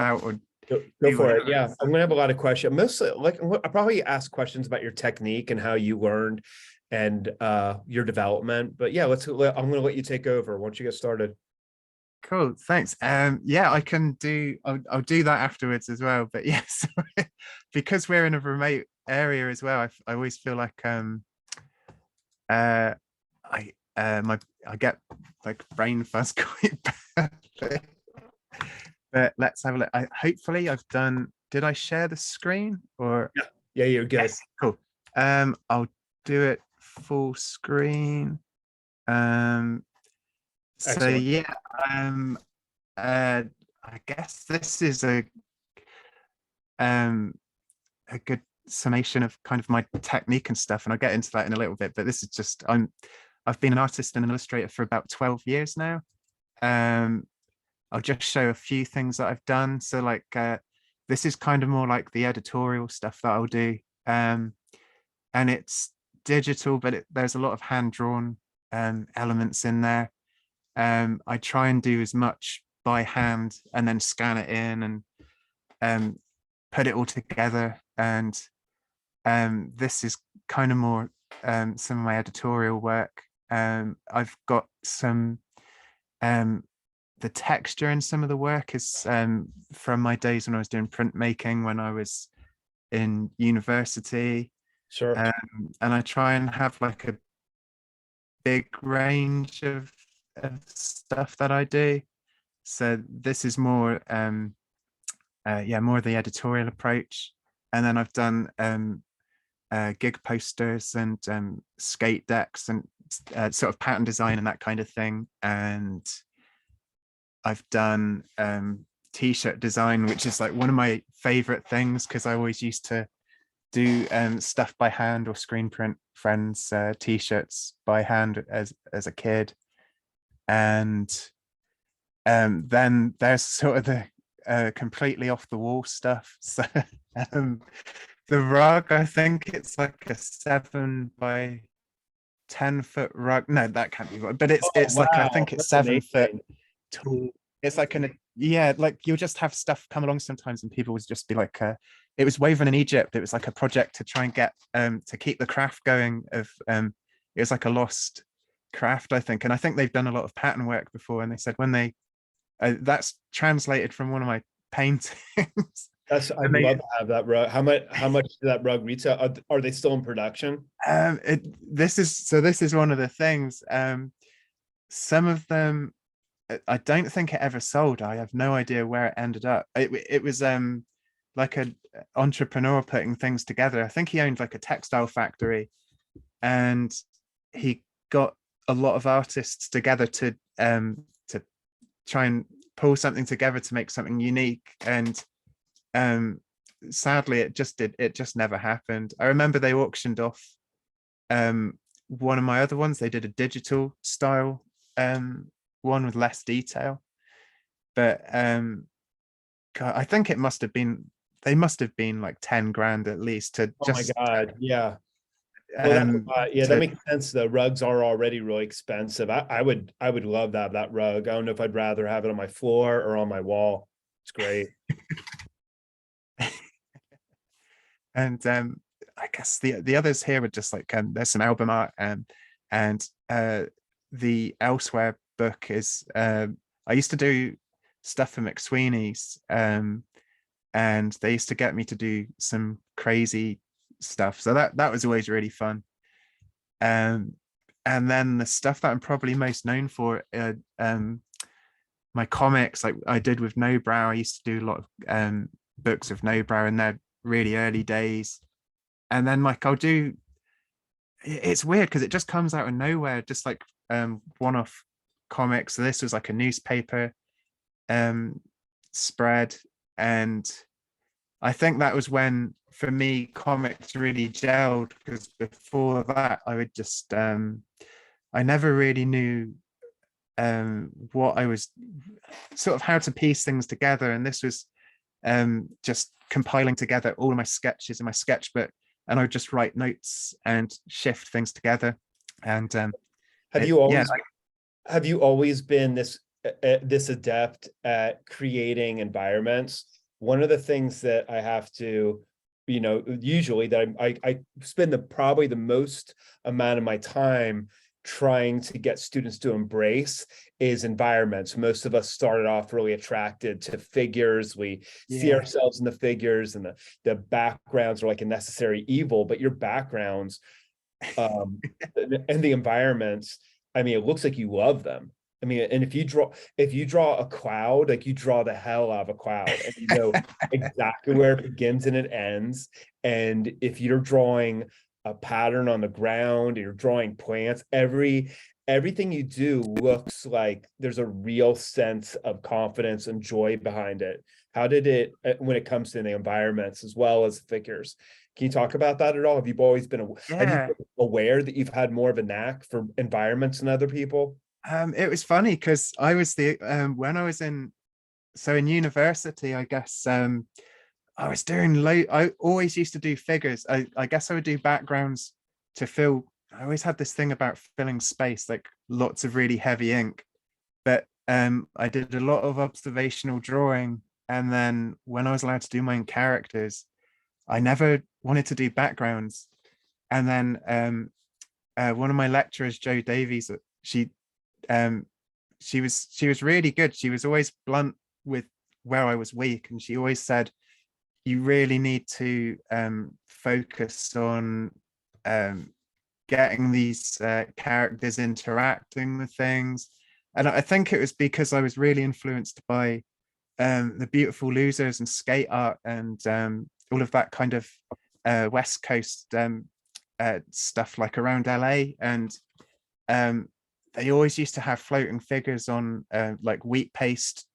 out or Go do for it. whatever. Yeah, I'm gonna have a lot of questions. Mostly, like I probably ask questions about your technique and how you learned and your development. But yeah, I'm gonna let you take over once you get started. Cool, thanks. Yeah, I can do. I'll do that afterwards as well. But yes, because we're in a remote area as well, I always feel like uh, I get like brain fuzz quite badly. But let's have a look. Hopefully I've done. Did I share the screen or? Yeah, yeah, you're good. Yes, cool. I'll do it full screen. So Excellent. yeah, I guess this is a good summation of kind of my technique and stuff, and I'll get into that in a little bit. But this is just I've been an artist and an illustrator for about 12 years now. I'll just show a few things that I've done. So like this is kind of more like the editorial stuff that I'll do. And it's digital, but there's a lot of hand-drawn elements in there. I try and do as much by hand and then scan it in and put it all together. And this is kind of more some of my editorial work. I've got some the texture in some of the work is from my days when I was doing printmaking when I was in university. Sure. And I try and have like a big range of stuff that I do. So this is more more the editorial approach. And then I've done gig posters and skate decks and sort of pattern design and that kind of thing. And I've done t-shirt design, which is like one of my favorite things because I always used to do stuff by hand or screen print friends t-shirts by hand as a kid. And then there's sort of the completely off the wall stuff. So the rug, I think it's like a 7 by 10 foot rug. No, that can't be right, but it's Wow. like I think it's That's 7 foot amazing. tall. It's like like you'll just have stuff come along sometimes and people would just be like it was woven in Egypt. It was like a project to try and get to keep the craft going of it was like a lost craft, I think. And I think they've done a lot of pattern work before, and they said when they that's translated from one of my paintings. I'd love to have that rug. How much did that rug retail? Are they still in production? This is one of the things. Some of them I don't think it ever sold. I have no idea where it ended up. It was like an entrepreneur putting things together. I think he owned like a textile factory, and he got a lot of artists together to try and pull something together to make something unique. And sadly, it just never happened. I remember they auctioned off one of my other ones. They did a digital style one with less detail, but God, I think they must have been like 10 grand at least to just. Oh my God, yeah. Well, that makes sense. The rugs are already really expensive. I would love to have that rug. I don't know if I'd rather have it on my floor or on my wall. It's great. And I guess the others here were just like there's some album art and the Elsewhere book is I used to do stuff for McSweeney's and they used to get me to do some crazy stuff, so that was always really fun. And then the stuff that I'm probably most known for my comics, like I did with No Brow. I used to do a lot of books of No Brow in their really early days, and then like I'll do, it's weird because it just comes out of nowhere, just like one-off comics. So this was like a newspaper spread, and I think that was when for me comics really gelled, because before that I would just I never really knew what I was sort of how to piece things together, and this was just compiling together all of my sketches in my sketchbook, and I would just write notes and shift things together. And have you always been this this adept at creating environments, one of the things that I have to, usually that I spend probably the most amount of my time trying to get students to embrace is environments. Most of us started off really attracted to figures. We see ourselves in the figures, and the backgrounds are like a necessary evil, but your backgrounds and the environments, I mean, it looks like you love them. I mean, and if you draw a cloud, like you draw the hell out of a cloud, and you know exactly where it begins and it ends. And if you're drawing a pattern on the ground, you're drawing plants, everything you do looks like there's a real sense of confidence and joy behind it. How did it, when it comes to the environments as well as figures? Can you talk about that at all? Have you always been aware that you've had more of a knack for environments than other people? It was funny because I was when I was in university, I guess I was doing I always used to do figures. I guess I would do backgrounds to fill. I always had this thing about filling space, like lots of really heavy ink. But I did a lot of observational drawing, and then when I was allowed to do my own characters, I never wanted to do backgrounds. And then one of my lecturers, Jo Davies, she was really good. She was always blunt with where I was weak, and she always said, you really need to focus on getting these characters interacting with things. And I think it was because I was really influenced by the Beautiful Losers and skate art and all of that kind of West Coast stuff, like around LA. And they always used to have floating figures on like wheat paste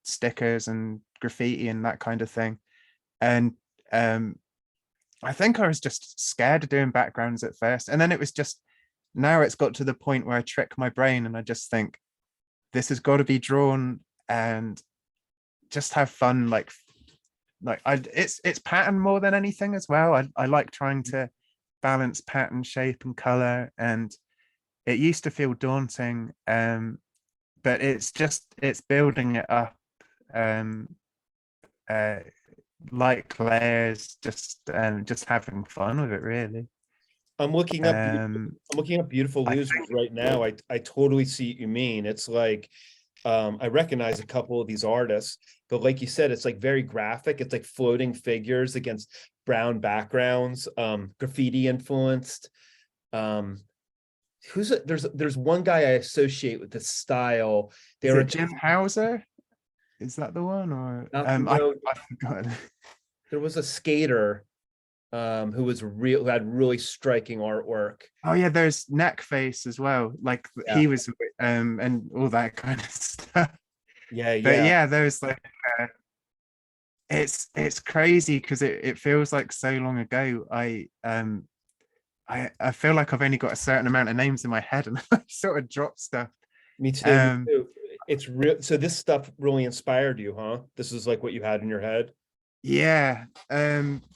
stickers and graffiti and that kind of thing. And I think I was just scared of doing backgrounds at first, and then it was just, now it's got to the point where I trick my brain and I just think this has got to be drawn and just have fun. It's pattern more than anything as well. I like trying to balance pattern, shape and color, and it used to feel daunting, but it's building it up, like layers, just having fun with it, really. I'm looking up Beautiful Losers right now. I totally see what you mean. It's like I recognize a couple of these artists, but like you said, it's like very graphic. It's like floating figures against brown backgrounds, graffiti influenced. There's one guy I associate with this style. Is it Jim Hauser? Is that the one? Or I forgot. There was a skater who had really striking artwork. Oh yeah, there's Neckface as well. Like he was and all that kind of stuff. But there's like it's crazy because it feels like so long ago. I feel like I've only got a certain amount of names in my head, and I sort of drop stuff. Me too. It's real. So this stuff really inspired you, huh? This is like what you had in your head. Yeah.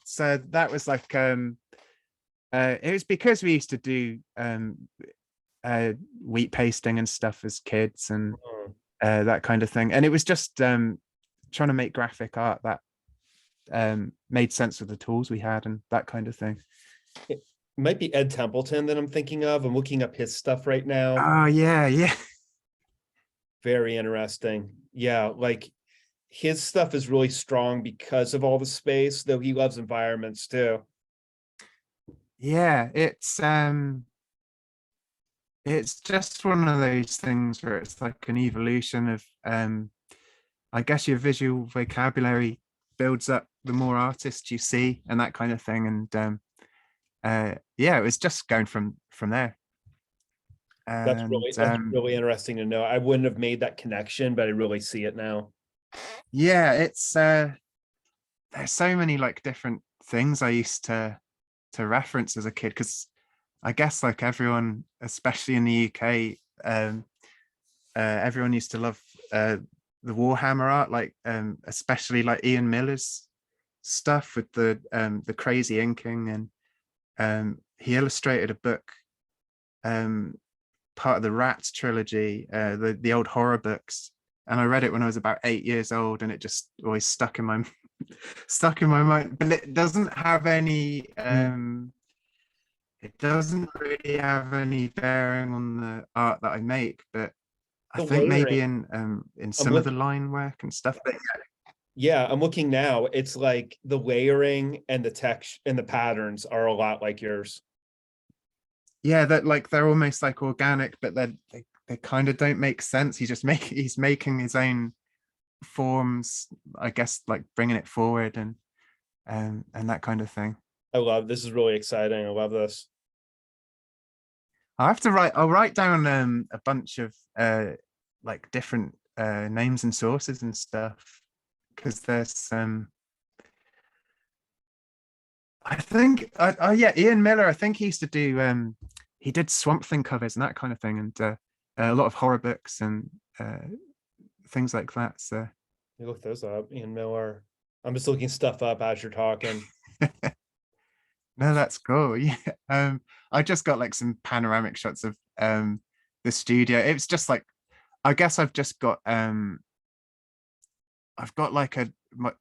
So that was like it was because we used to do wheat pasting and stuff as kids, and that kind of thing. And it was just trying to make graphic art that made sense with the tools we had and that kind of thing. It might be Ed Templeton that I'm thinking of. I'm looking up his stuff right now. Oh yeah. Very interesting. Yeah, like his stuff is really strong because of all the space, though he loves environments too. Yeah, it's just one of those things where it's like an evolution of I guess your visual vocabulary builds up the more artists you see and that kind of thing. And it was just going from there. That's really interesting to know. I wouldn't have made that connection, but I really see it now. Yeah, it's there's so many like different things I used to reference as a kid, because I guess like everyone, especially in the UK, everyone used to love the Warhammer art, like especially like Ian Miller's stuff with the crazy inking, and he illustrated a book part of the Rats trilogy, the old horror books, and I read it when I was about 8 years old, and it just always stuck in my stuck in my mind. But it doesn't have any it doesn't really have any bearing on the art that I make, but I The think maybe layering. in I'm some of the looking. line work and stuff. But Yeah, I'm looking now. It's like the layering and the text and the patterns are a lot like yours. yeah, that like they're almost like organic, but they kind of don't make sense. He's making his own forms, I guess, like bringing it forward and that kind of thing. I love this. Is really exciting. I love this. I'll write down a bunch of like different names and sources and stuff, because there's I think yeah, Ian Miller, I think he used to do he did Swamp Thing covers and that kind of thing, and a lot of horror books and things like that. So You look those up, Ian Miller. I'm just looking stuff up as you're talking. no, that's cool. Yeah. I just got like some panoramic shots of the studio. It's just like, I guess I've got like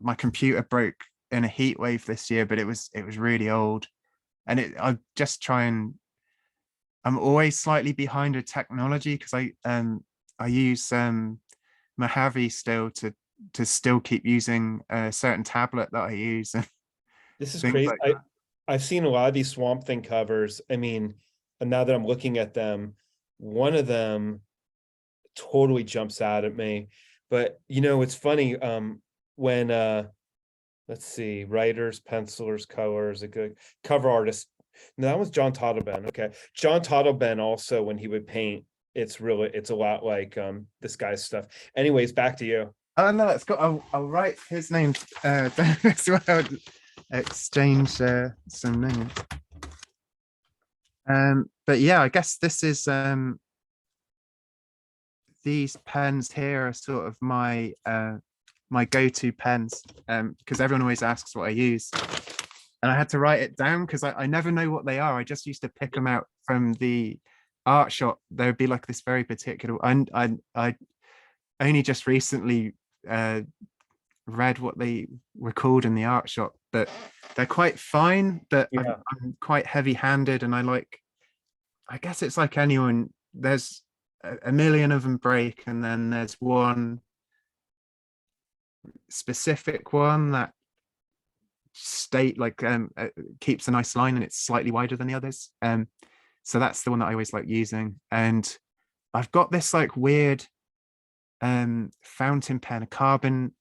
my computer broke in a heat wave this year, but it was really old. And I just try and I'm always slightly behind with technology, because I use Mojave still to still keep using a certain tablet that I use and This is things crazy. like I've seen a lot of these Swamp Thing covers. I mean, and now that I'm looking at them, one of them totally jumps out at me. But it's funny. When let's see, writers, pencilers, colors, a good cover artist. No, that was John Toddleben. Okay. John Toddleben also, when he would paint, it's a lot like this guy's stuff. Anyways, back to you. Oh no, it's got. I'll write his name down as well. Exchange some names. But yeah, I guess this is these pens here are sort of my go-to pens, because everyone always asks what I use, and I had to write it down because I never know what they are. I just used to pick them out from the art shop. There would be like this very particular. I only just recently read what they were called in the art shop, but they're quite fine, but Yeah. I'm quite heavy-handed, and I guess it's like anyone, there's a million of them break, and then there's one specific one that keeps a nice line, and it's slightly wider than the others, so that's the one that I always like using. And I've got this like weird fountain pen, a carbon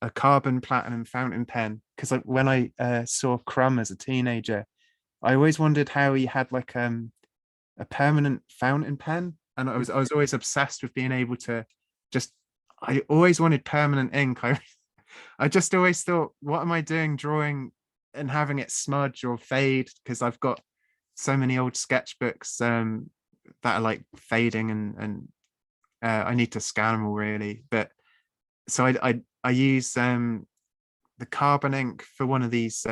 platinum fountain pen, because like when I saw Crumb as a teenager, I always wondered how he had like a permanent fountain pen, and I was always obsessed with being able to just I always wanted permanent ink. I just always thought, what am I doing drawing and having it smudge or fade, because I've got so many old sketchbooks that are like fading, and I need to scan them all really. But so I use the carbon ink for one of these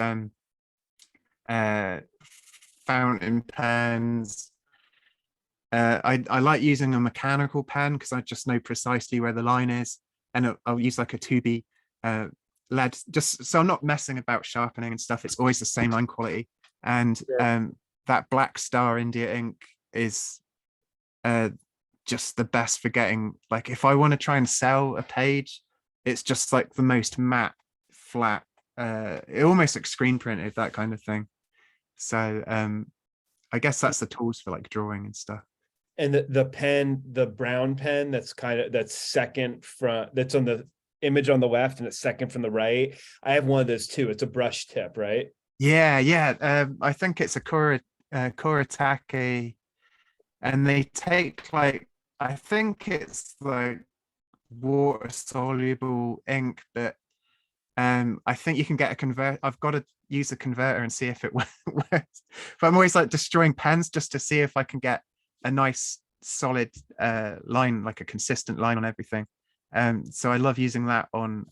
uh, fountain pens. I like using a mechanical pen because I just know precisely where the line is, and I'll use like a 2B lead, just so I'm not messing about sharpening and stuff. It's always the same line quality, and Sure. that Black Star India ink is just the best for getting, like, if I want to try and sell a page, it's just like the most matte, flat. It almost like screen printed, that kind of thing. So I guess that's the tools for like drawing and stuff. And the pen, the brown pen, that's second front, that's on the image on the left and it's second from the right. I have one of those too. It's a brush tip, right? Yeah. I think it's a Kuretake, and they take like, I think it's like water soluble ink, but I think you can get a convert. I've got to use a converter and see if it works. But I'm always like destroying pens just to see if I can get a nice solid line, like a consistent line on everything. So I love using that on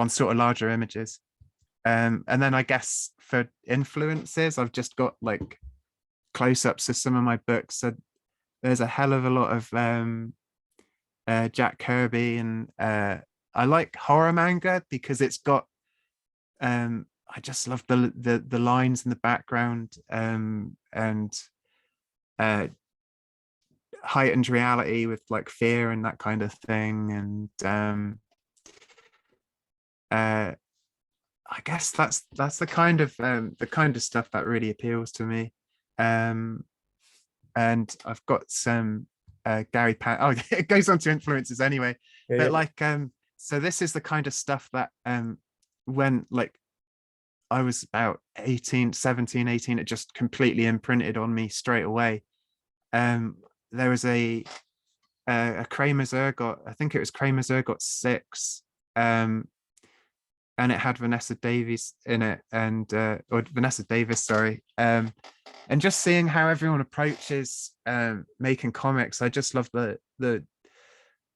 sort of larger images. And then I guess for influences, I've just got like close-ups of some of my books. So there's a hell of a lot of Jack Kirby, and I like horror manga because it's got I just love the lines in the background, and uh heightened reality with like fear and that kind of thing. And uh I guess that's the kind of stuff that really appeals to me. Um and I've got some Gary Pan. Oh, it goes on to influences anyway. Yeah, But yeah. like so this is the kind of stuff that when like I was about 18, 17, 18, it just completely imprinted on me straight away. Um there was a Kramer's Ergot, I think it was Kramer's Ergot 6, um and it had Vanessa Davies in it, and or Vanessa Davis, sorry. And just seeing how everyone approaches making comics, I just love the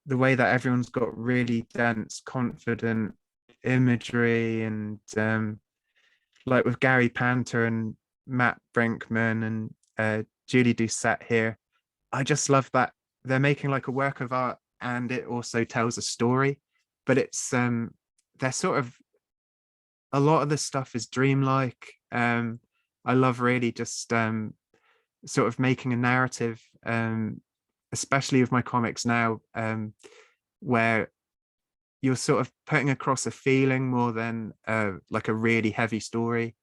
way that everyone's got really dense, confident imagery, and like with Gary Panter and Matt Brinkman and Julie Doucette here, I just love that they're making like a work of art and it also tells a story, but it's they're sort of, a lot of the stuff is dreamlike. I love really just sort of making a narrative, especially with my comics now, where you're sort of putting across a feeling more than like a really heavy story,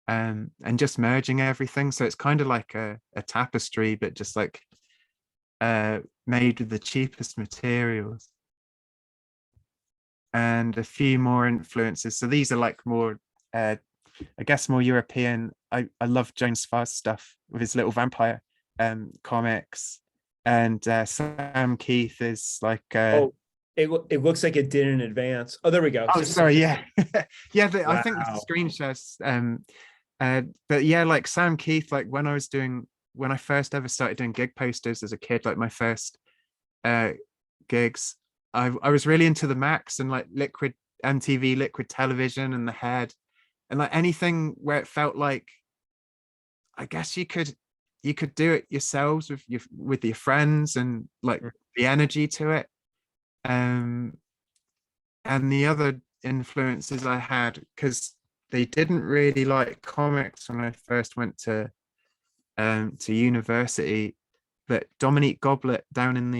and just merging everything. So it's kind of like a tapestry, but just like made with the cheapest materials and a few more influences. So these are like more, I guess, more European. I love James Farr's stuff with his little vampire comics, and Sam Keith is like Oh, it looks like it did in advance. Oh, there we go. oh, sorry, yeah. Yeah, I think the Wow. screen shares, but yeah, like Sam Keith, like when I first ever started doing gig posters as a kid, like my first uh gigs, I was really into the Max and like liquid MTV liquid television and the head, and like anything where it felt like, I guess you could do it yourselves with your friends, and like the energy to it. um and the other influences I had, because they didn't really like comics when I first went to university, but Dominique Goblet down in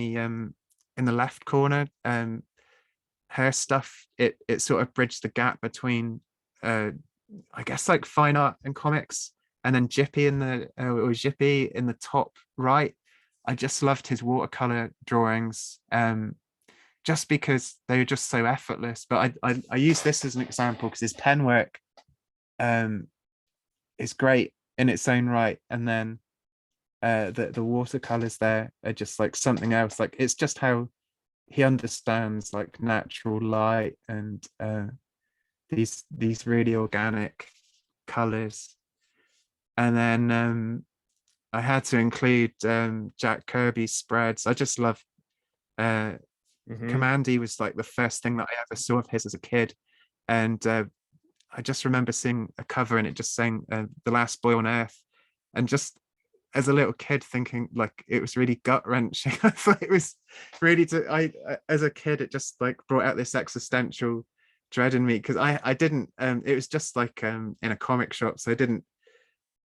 the left corner, her stuff, it sort of bridged the gap between I guess like fine art and comics, and then Jippy in the or Jippy in the top right. I just loved his watercolor drawings, just because they were just so effortless. But I use this as an example because his pen work um is great in its own right, and then the watercolors there are just like something else. Like it's just how he understands like natural light and these really organic colors. And then I had to include Jack Kirby's spreads. I just love uh Hmm. Commandy was like the first thing that I ever saw of his as a kid, and I just remember seeing a cover and it just saying "The Last Boy on Earth," and just as a little kid thinking like it was really gut wrenching. I thought it was really as a kid it just like brought out this existential dread in me, because I didn't it was just like in a comic shop, so I didn't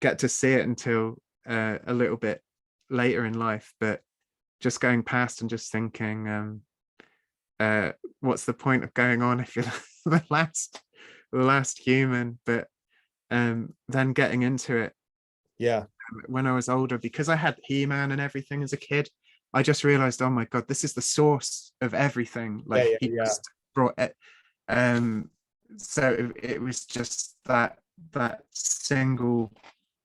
get to see it until a little bit later in life. But just going past and just thinking, what's the point of going on if you're the last human? But then getting into it Yeah. when I was older, because I had He-Man and everything as a kid, I just realized, oh my God, this is the source of everything. Yeah. Like Yeah. he Yeah. just brought it. Um, so it was just that single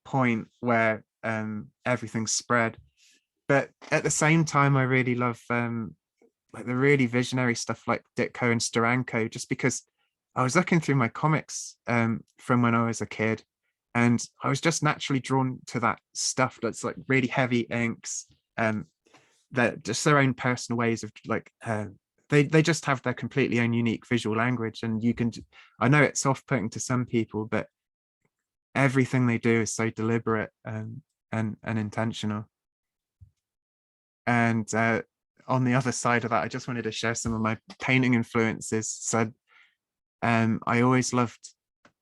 point where everything spread. But at the same time, I really love like the really visionary stuff like Ditko and Steranko, just because I was looking through my comics from when I was a kid, and I was just naturally drawn to that stuff that's like really heavy inks, um, that just their own personal ways of like they just have their completely own unique visual language, and you can, I know it's off-putting to some people, but everything they do is so deliberate and intentional. And on the other side of that, I just wanted to share some of my painting influences. So I always loved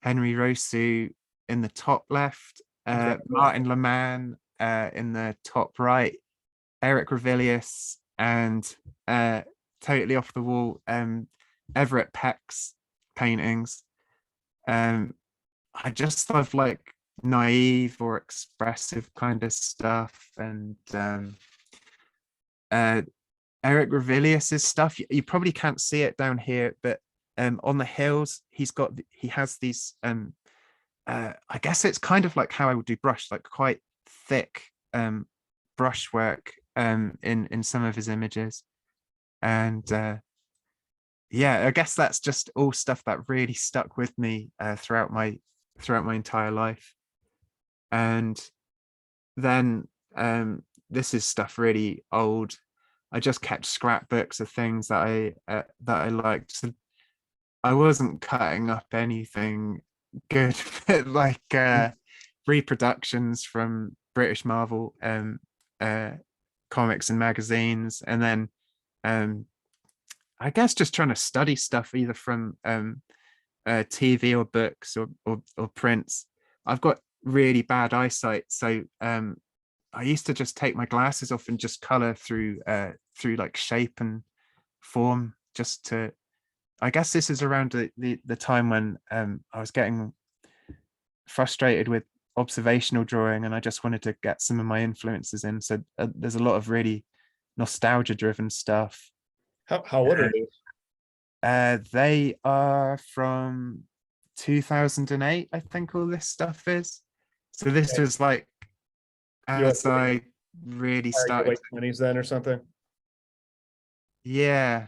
Henry Rosu in the top left, Incredible. Martin Leman in the top right, Eric Revilius, and totally off the wall, Everett Peck's paintings. Um, I just love like naive or expressive kind of stuff, and uh, Eric Revilius's stuff. You probably can't see it down here, but on the hills, he has these. I guess it's kind of like how I would do brush, like quite thick brushwork in some of his images, and yeah, I guess that's just all stuff that really stuck with me throughout my entire life. And then this is stuff really old. I just kept scrapbooks of things that I liked. So I wasn't cutting up anything good, but like reproductions from British Marvel uh, comics and magazines, and then um, I guess just trying to study stuff either from TV or books or prints. I've got really bad eyesight, so I used to just take my glasses off and just color through like shape and form, just to. I guess this is around the time when I was getting frustrated with observational drawing, and I just wanted to get some of my influences in. So there's a lot of really nostalgia driven stuff. How old are these? They are from 2008, I think all this stuff is. So this Okay. was like You're like, as I really are you started. late 20s then or something? Yeah.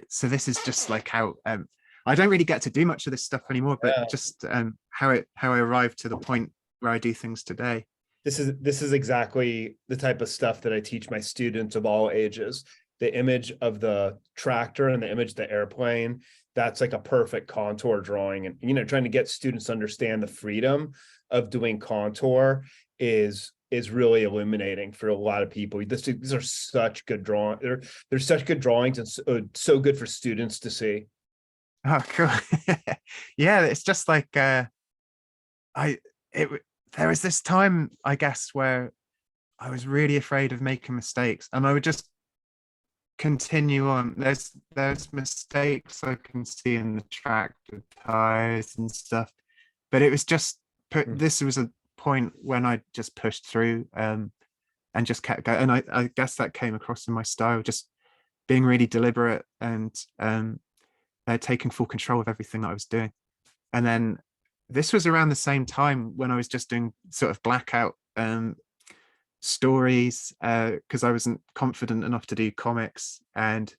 So this is just like how I don't really get to do much of this stuff anymore, but Yeah. just how I arrived to the point where I do things today. This is exactly the type of stuff that I teach my students of all ages. The image of the tractor and the image of the airplane, that's like a perfect contour drawing. And trying to get students to understand the freedom of doing contour is really illuminating for a lot of people. These are such good drawing. They're such good drawings and so good for students to see. Oh, cool. Yeah, it's just like I it there was this time, I guess, where I was really afraid of making mistakes, and I would just continue on. There's mistakes I can see in the tractor tires and stuff, but it was just Mm. this was a point when I just pushed through and just kept going. And I guess that came across in my style, just being really deliberate and taking full control of everything that I was doing. And then this was around the same time when I was just doing sort of blackout stories because I wasn't confident enough to do comics, and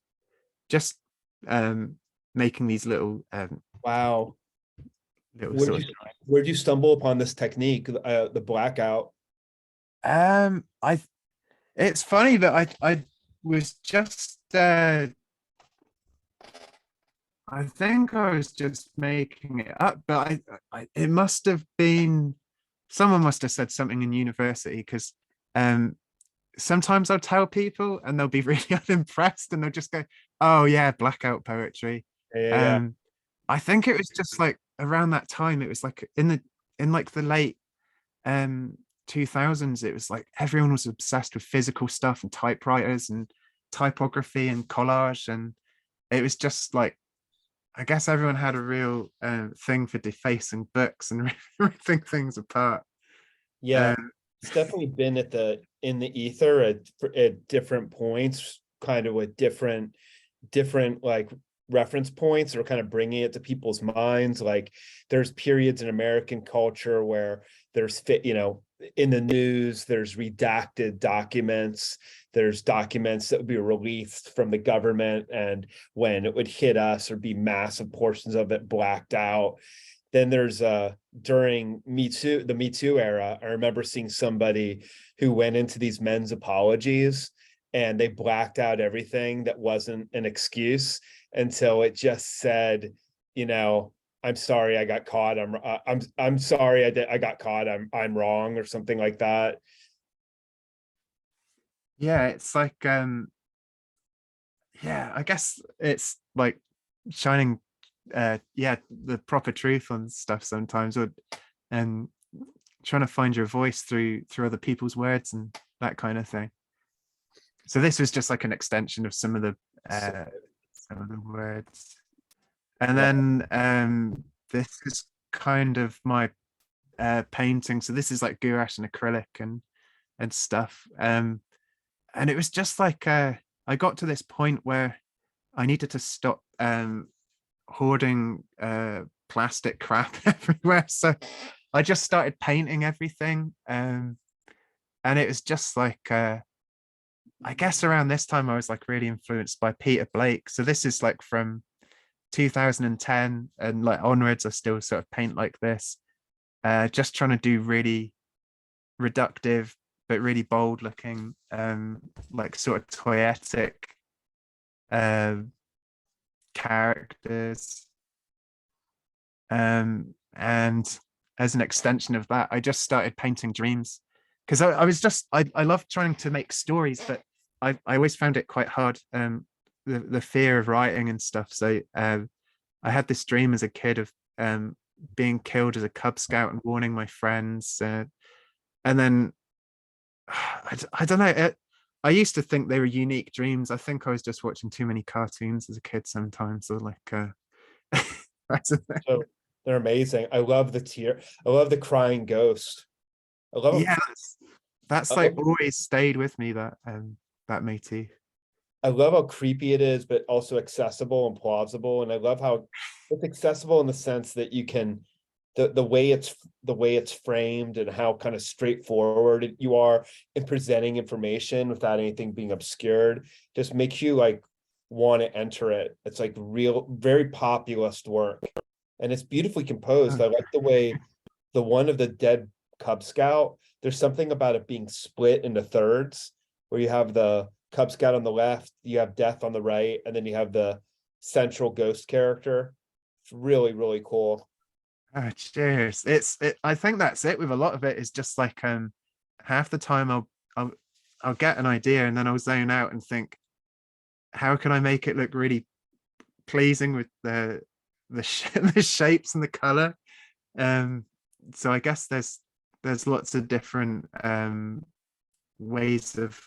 just making these Wow. little Where'd sort you of where'd you stumble upon this technique, the blackout? I it's funny that I was just I think I was just making it up, but it must have been someone must have said something in university, because um sometimes I'll tell people and they'll be really unimpressed and they'll just go, "Oh yeah, blackout poetry." Yeah. Um, I think it was just like around that time. It was like in like the late um 2000s. It was like everyone was obsessed with physical stuff and typewriters and typography and collage, and it was just like I guess everyone had a real thing for defacing books and ripping things apart. Yeah, Um, it's definitely been in the ether at different points, kind of with different like reference points, or kind of bringing it to people's minds. Like there's periods in American culture where there's in the news, there's redacted documents, there's documents that would be released from the government, and when it would hit us or be massive portions of it blacked out. Then there's during the Me Too era, I remember seeing somebody who went into these men's apologies and they blacked out everything that wasn't an excuse until it just said, I'm sorry I got caught. I'm sorry I got caught. I'm wrong, or something like that. Yeah, it's like yeah, I guess it's like shining yeah, the proper truth on stuff sometimes, or and trying to find your voice through other people's words and that kind of thing. So this was just like an extension of So, some of the words. And yeah. then this is kind of my painting. So this is like gouache and acrylic and stuff. And it was just like I got to this point where I needed to stop hoarding plastic crap everywhere. So I just started painting everything. And it was just like I guess around this time I was like really influenced by Peter Blake. So this is like from 2010 and like onwards, I still sort of paint like this. Just trying to do really reductive but really bold looking like sort of toyetic uh, characters. And as an extension of that, I just started painting dreams because I was just I love trying to make stories, but I always found it quite hard. The fear of writing and stuff. So I had this dream as a kid of being killed as a Cub Scout and warning my friends. And then I don't know. I used to think they were unique dreams. I think I was just watching too many cartoons as a kid sometimes. Or like, I don't know. So they're amazing. I love the tear. I love the crying ghost. I love Yeah, I that's like love always stayed with me. That motif. I love how creepy it is, but also accessible and plausible. And I love how it's accessible in the sense that you can the way it's framed and how kind of straightforward you are in presenting information without anything being obscured just makes you like want to enter it. It's like real, very populist work. And it's beautifully composed. Oh, I like the way the one of the dead Cub Scout, there's something about it being split into thirds where you have the Cub Scout on the left, you have Death on the right, and then you have the central ghost character. It's really, really cool. oh, cheers. I think that's it with a lot of it is just like half the time I'll I'll get an idea and then I'll zone out and think, how can I make it look really pleasing with the shapes and the color? Um, so I guess there's lots of different ways of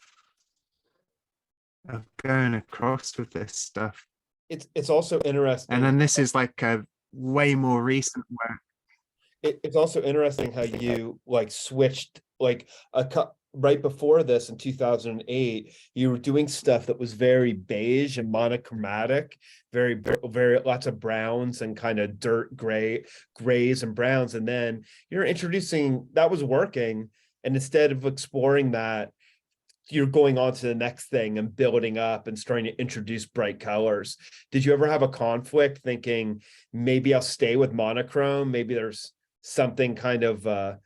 going across with this stuff. It's also And interesting. then this is like a way more recent work. It's also interesting how you like switched like right before this in 2008 you were doing stuff that was very beige and monochromatic, very lots of browns and kind of dirt grays and browns, and then you're introducing that was working, and instead of exploring that you're going on to the next thing and building up and starting to introduce bright colors. Did you ever have a conflict thinking maybe I'll stay with monochrome? Maybe there's something kind of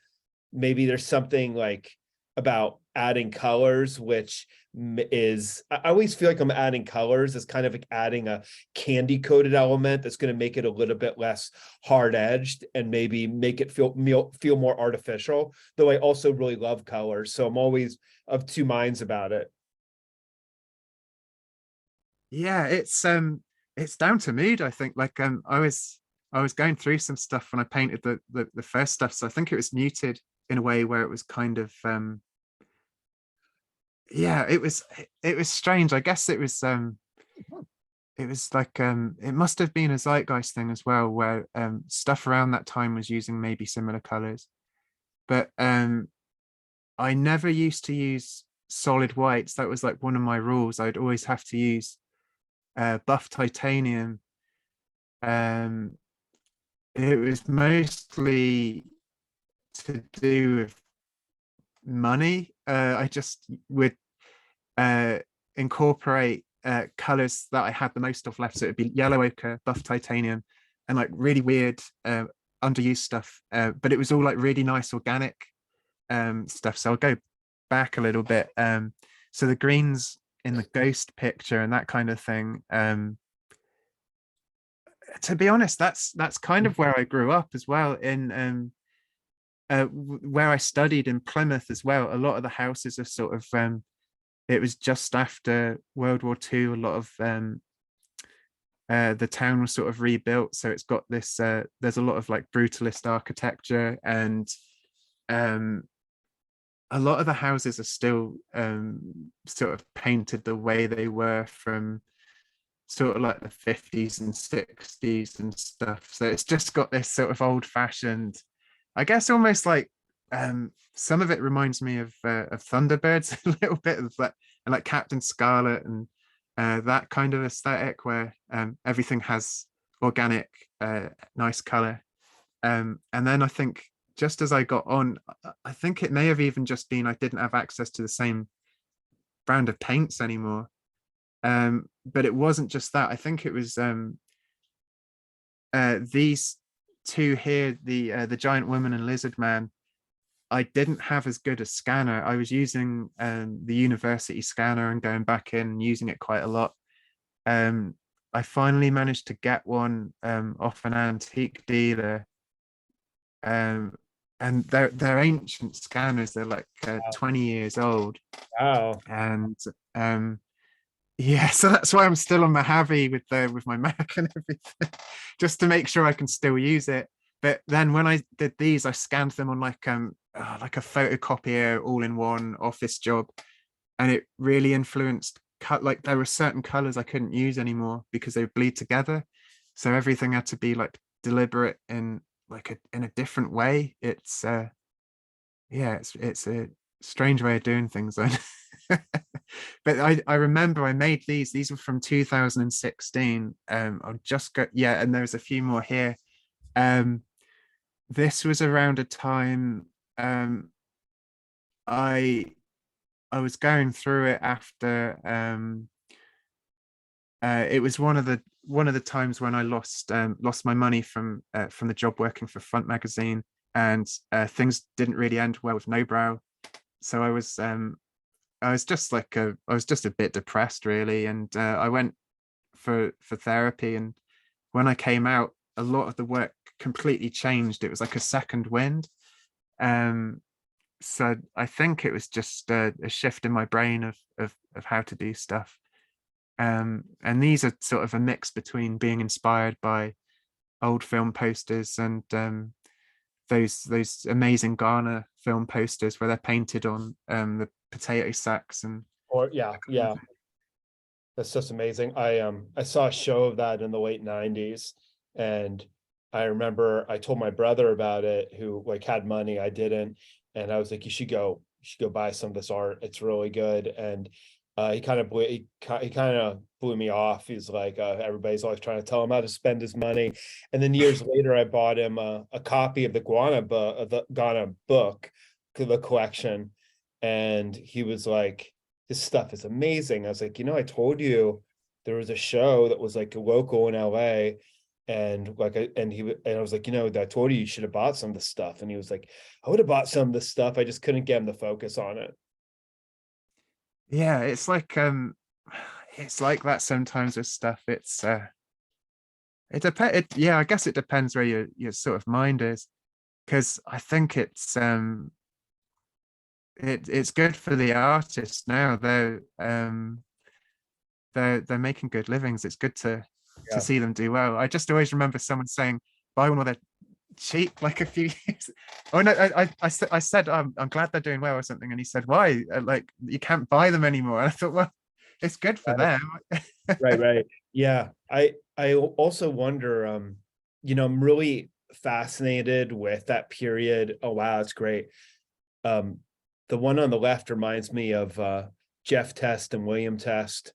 maybe there's something like about adding colors, which is I always feel like I'm adding colors as kind of like adding a candy coated element that's going to make it a little bit less hard edged and maybe make it feel more artificial. Though I also really love colors, so I'm always of two minds about it. Yeah, it's down to mood, I think. Like I was going through some stuff when I painted the first stuff. So I think it was muted in a way where it was kind of yeah, it was strange. I guess it was like it must have been a zeitgeist thing as well, where stuff around that time was using maybe similar colors. But I never used to use solid whites. That was like one of my rules. I'd always have to use buff titanium. Um, it was mostly to do with money. I just would uh, incorporate colors that I had the most of left. So it'd be yellow ochre, buff titanium, and like really weird underused stuff. But it was all like really nice organic stuff. So I'll go back a little bit. So the greens in the ghost picture and that kind of thing. To be honest, that's kind of where I grew up as well. In where I studied in Plymouth as well. A lot of the houses are sort of it was just after World War II. A lot of the town was sort of rebuilt, so it's got this there's a lot of like brutalist architecture, and um a lot of the houses are still sort of painted the way they were from sort of like the 50s and 60s and stuff. So it's just got this sort of old fashioned, I guess almost like some of it reminds me of Thunderbirds a little bit of that, and like Captain Scarlet, and that kind of aesthetic where everything has organic, nice color. And then I think just as I got on, I think it may have even just been I didn't have access to the same brand of paints anymore. But it wasn't just that. I think it was these two here, the Giant Woman and Lizard Man. I didn't have as good a scanner. I was using the university scanner and going back in and using it quite a lot. I finally managed to get one off an antique dealer, and they're ancient scanners. They're like 20 years old, Wow. and yeah, so that's why I'm still on my Mojave with my Mac and everything, just to make sure I can still use it. But then when I did these, I scanned them on like a photocopier all-in-one office job, and it really influenced cut. Like there were certain colors I couldn't use anymore because they would bleed together, so everything had to be like deliberate in like in a different way. It's yeah, it's a strange way of doing things then. But I remember I made these were from 2016. I'll just go, yeah, and there's a few more here. This was around a time I I was going through it after it was one of the times when I lost my money from the job working for Front Magazine, and things didn't really end well with Nobrow. So I was just like I was just a bit depressed really, and I went for therapy. And when I came out, a lot of the work completely changed. It was like a second wind. Um, so I think it was just a shift in my brain of how to do stuff. And these are sort of a mix between being inspired by old film posters and those amazing Ghana film posters where they're painted on the potato sacks and Or yeah, that's just amazing. I saw a show of that in the late 90s, and I remember I told my brother about it, who like had money, I didn't, and I was like, you should go buy some of this art. It's really good. And he kind of blew me off. He's like, everybody's always trying to tell him how to spend his money. And then years later, I bought him a copy of the Ghana book, the collection, and he was like, this stuff is amazing. I was like, I told you there was a show that was like a local in LA, and like and I was like, I told you should have bought some of the stuff. And he was like, I would have bought some of the stuff. I just couldn't get him to focus on it. yeah, it's like that sometimes with stuff. It's it depends. Yeah, I guess it depends where your sort of mind is, because I think it's good for the artists now. They're making good livings. It's good to Yeah. see them do well. I just always remember someone saying, buy one while they're cheap, like a few years. Oh no, I said I'm glad they're doing well or something, and he said, why? Like you can't buy them anymore. And I thought, well, it's good for them. Right. Yeah. I also wonder, I'm really fascinated with that period. Oh wow, it's great. Um, the one on the left reminds me of Jeff Test and William Test,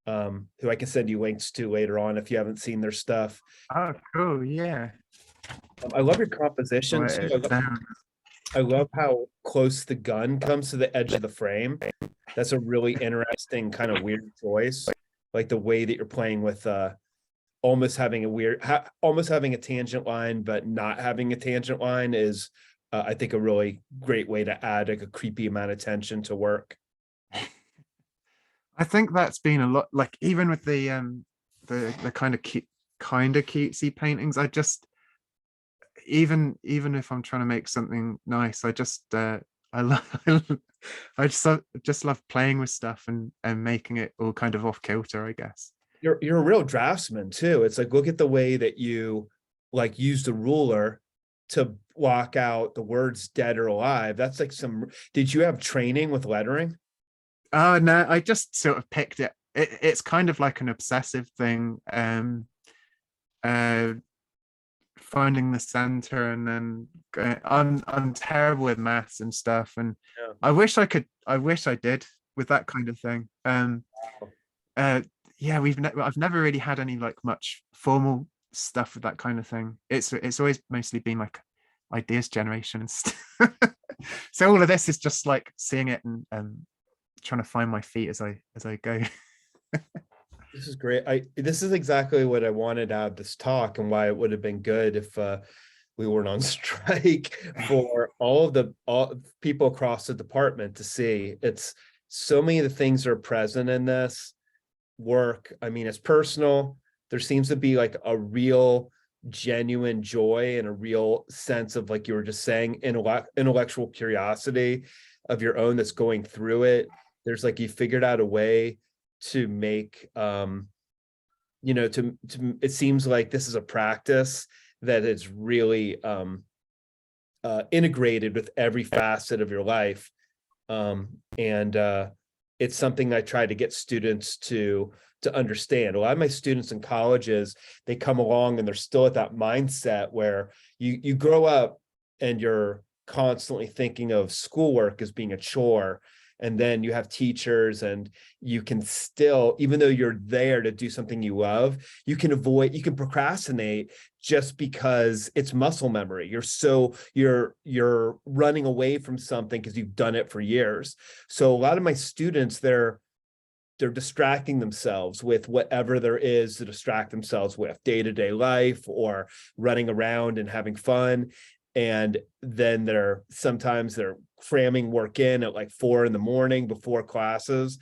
who I can send you links to later on if you haven't seen their stuff. Oh, cool. Yeah. I love your composition Write too. it down. I love how close the gun comes to the edge of the frame. That's a really interesting kind of weird choice. Like the way that you're playing with almost having almost having a tangent line, but not having a tangent line is, I think, a really great way to add like a creepy amount of tension to work. I think that's been a lot, like even with the kind of cutesy paintings. I just even if I'm trying to make something nice, I just I love I just love playing with stuff and making it all kind of off kilter, I guess. You're a real draftsman too. It's like, look at the way that you like use the ruler to block out the words dead or alive. That's like did you have training with lettering? Oh no, I just sort of picked it. It's kind of like an obsessive thing. Uh Finding the center, and then I'm terrible with maths and stuff, and Yeah. I wish I did with that kind of thing. Uh yeah, I've never really had any like much formal stuff with that kind of thing. It's always mostly been like ideas generation and stuff. So all of this is just like seeing it and trying to find my feet as I go. This is great. This is exactly what I wanted out of this talk, and why it would have been good if we weren't on strike, for all people across the department to see. It's so many of the things that are present in this work. I mean, it's personal. There seems to be like a real genuine joy and a real sense of, like you were just saying, intellectual curiosity of your own that's going through it. There's like, you figured out a way to make to it seems like this is a practice that is really integrated with every facet of your life. And it's something I try to get students to understand. A lot of my students in colleges, they come along and they're still at that mindset where you grow up and you're constantly thinking of schoolwork as being a chore. And then you have teachers, and you can still, even though you're there to do something you love, you can procrastinate just because it's muscle memory. You're running away from something because you've done it for years. So a lot of my students, they're distracting themselves with whatever there is to distract themselves with, day-to-day life or running around and having fun. And then sometimes they're cramming work in at like 4 a.m. before classes.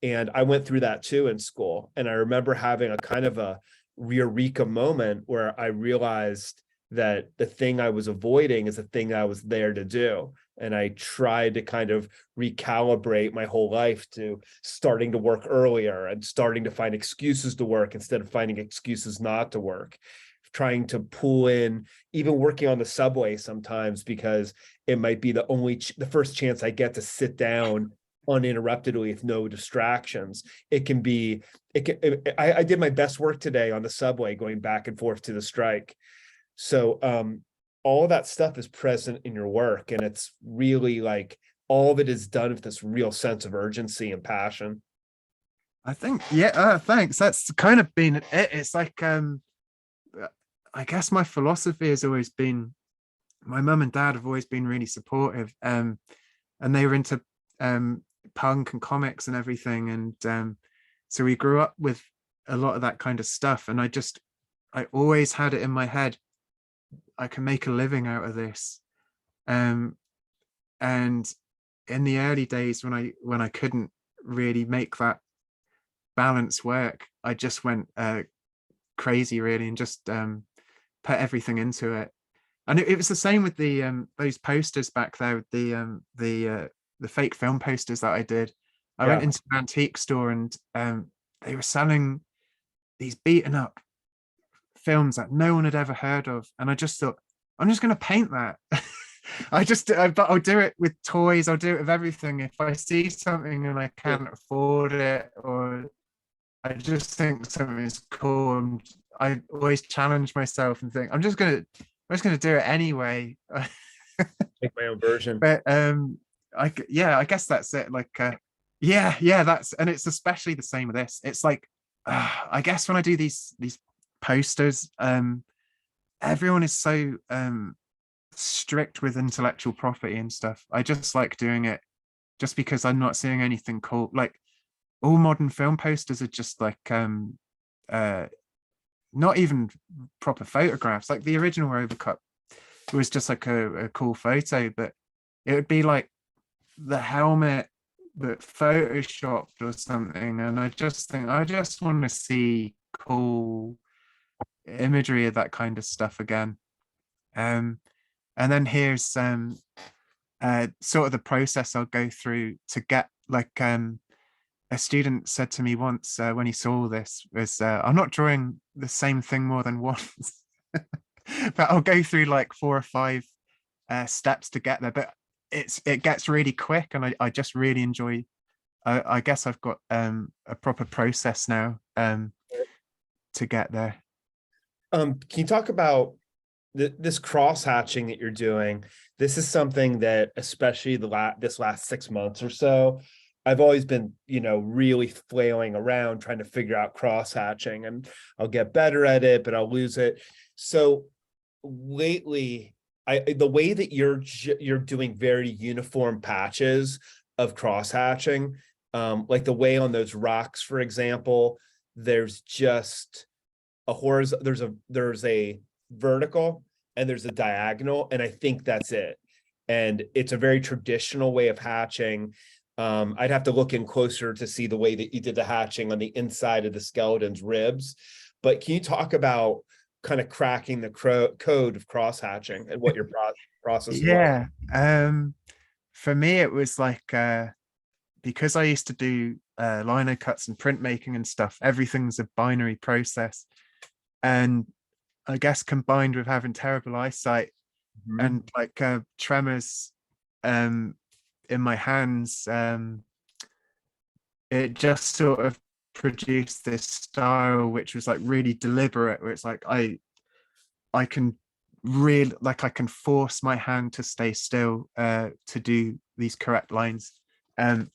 And I went through that too in school. And I remember having a kind of a eureka moment where I realized that the thing I was avoiding is the thing I was there to do. And I tried to kind of recalibrate my whole life to starting to work earlier and starting to find excuses to work instead of finding excuses not to work. Trying to pull in, even working on the subway sometimes, because it might be the first chance I get to sit down uninterruptedly with no distractions. I did my best work today on the subway going back and forth to the strike. So all of that stuff is present in your work, and it's really like all of it is done with this real sense of urgency and passion. I think, yeah, thanks. That's kind of been it. It's like I guess my philosophy has always been, my mum and dad have always been really supportive, and they were into punk and comics and everything, and so we grew up with a lot of that kind of stuff, and I always had it in my head, I can make a living out of this. And in the early days when I couldn't really make that balance work, I just went crazy really, and just put everything into it. And it was the same with the those posters back there, with the fake film posters that I did. I went into an antique store, and they were selling these beaten up films that no one had ever heard of, and I just thought, I'm just going to paint that. But I'll do it with toys, I'll do it with everything. If I see something and I can't afford it, or I just think something is cool, and I always challenge myself and think, I'm just gonna do it anyway. Make my own version. But I guess that's it. Like yeah, that's, and it's especially the same with this. It's like I guess when I do these posters, everyone is so strict with intellectual property and stuff. I just like doing it just because I'm not seeing anything cool. Like all modern film posters are just like not even proper photographs. Like the original Overcut was just like a cool photo, but it would be like the helmet but photoshopped or something. And I just think I just want to see cool imagery of that kind of stuff again. And then here's sort of the process I'll go through to get like a student said to me once when he saw this was I'm not drawing the same thing more than once, but I'll go through like 4 or 5 steps to get there. But it gets really quick, and I just really enjoy. I guess I've got a proper process now to get there. Can you talk about this cross hatching that you're doing? This is something that, especially this last 6 months or so, I've always been, really flailing around trying to figure out cross hatching, and I'll get better at it, but I'll lose it. So lately, the way that you're doing very uniform patches of cross hatching, like the way on those rocks, for example, there's just a horizontal, there's a vertical and there's a diagonal, and I think that's it. And it's a very traditional way of hatching. I'd have to look in closer to see the way that you did the hatching on the inside of the skeleton's ribs. But can you talk about kind of cracking the code of cross hatching and what your process was? Yeah. For me, it was like because I used to do lino cuts and printmaking and stuff, everything's a binary process. And I guess combined with having terrible eyesight and like tremors in my hands, it just sort of produced this style which was like really deliberate, where it's like I can really, like, I can force my hand to stay still to do these correct lines. And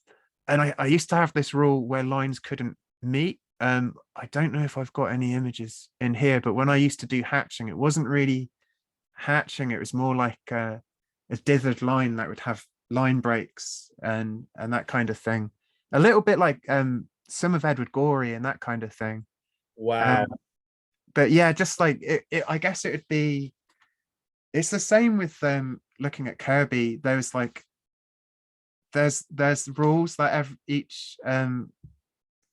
I used to have this rule where lines couldn't meet. I don't know if I've got any images in here, but when I used to do hatching, it wasn't really hatching. It was more like a dithered line that would have line breaks and that kind of thing. A little bit like some of Edward Gorey and that kind of thing. Wow. But yeah, just like I guess it would be. It's the same with looking at Kirby. There's like there's rules that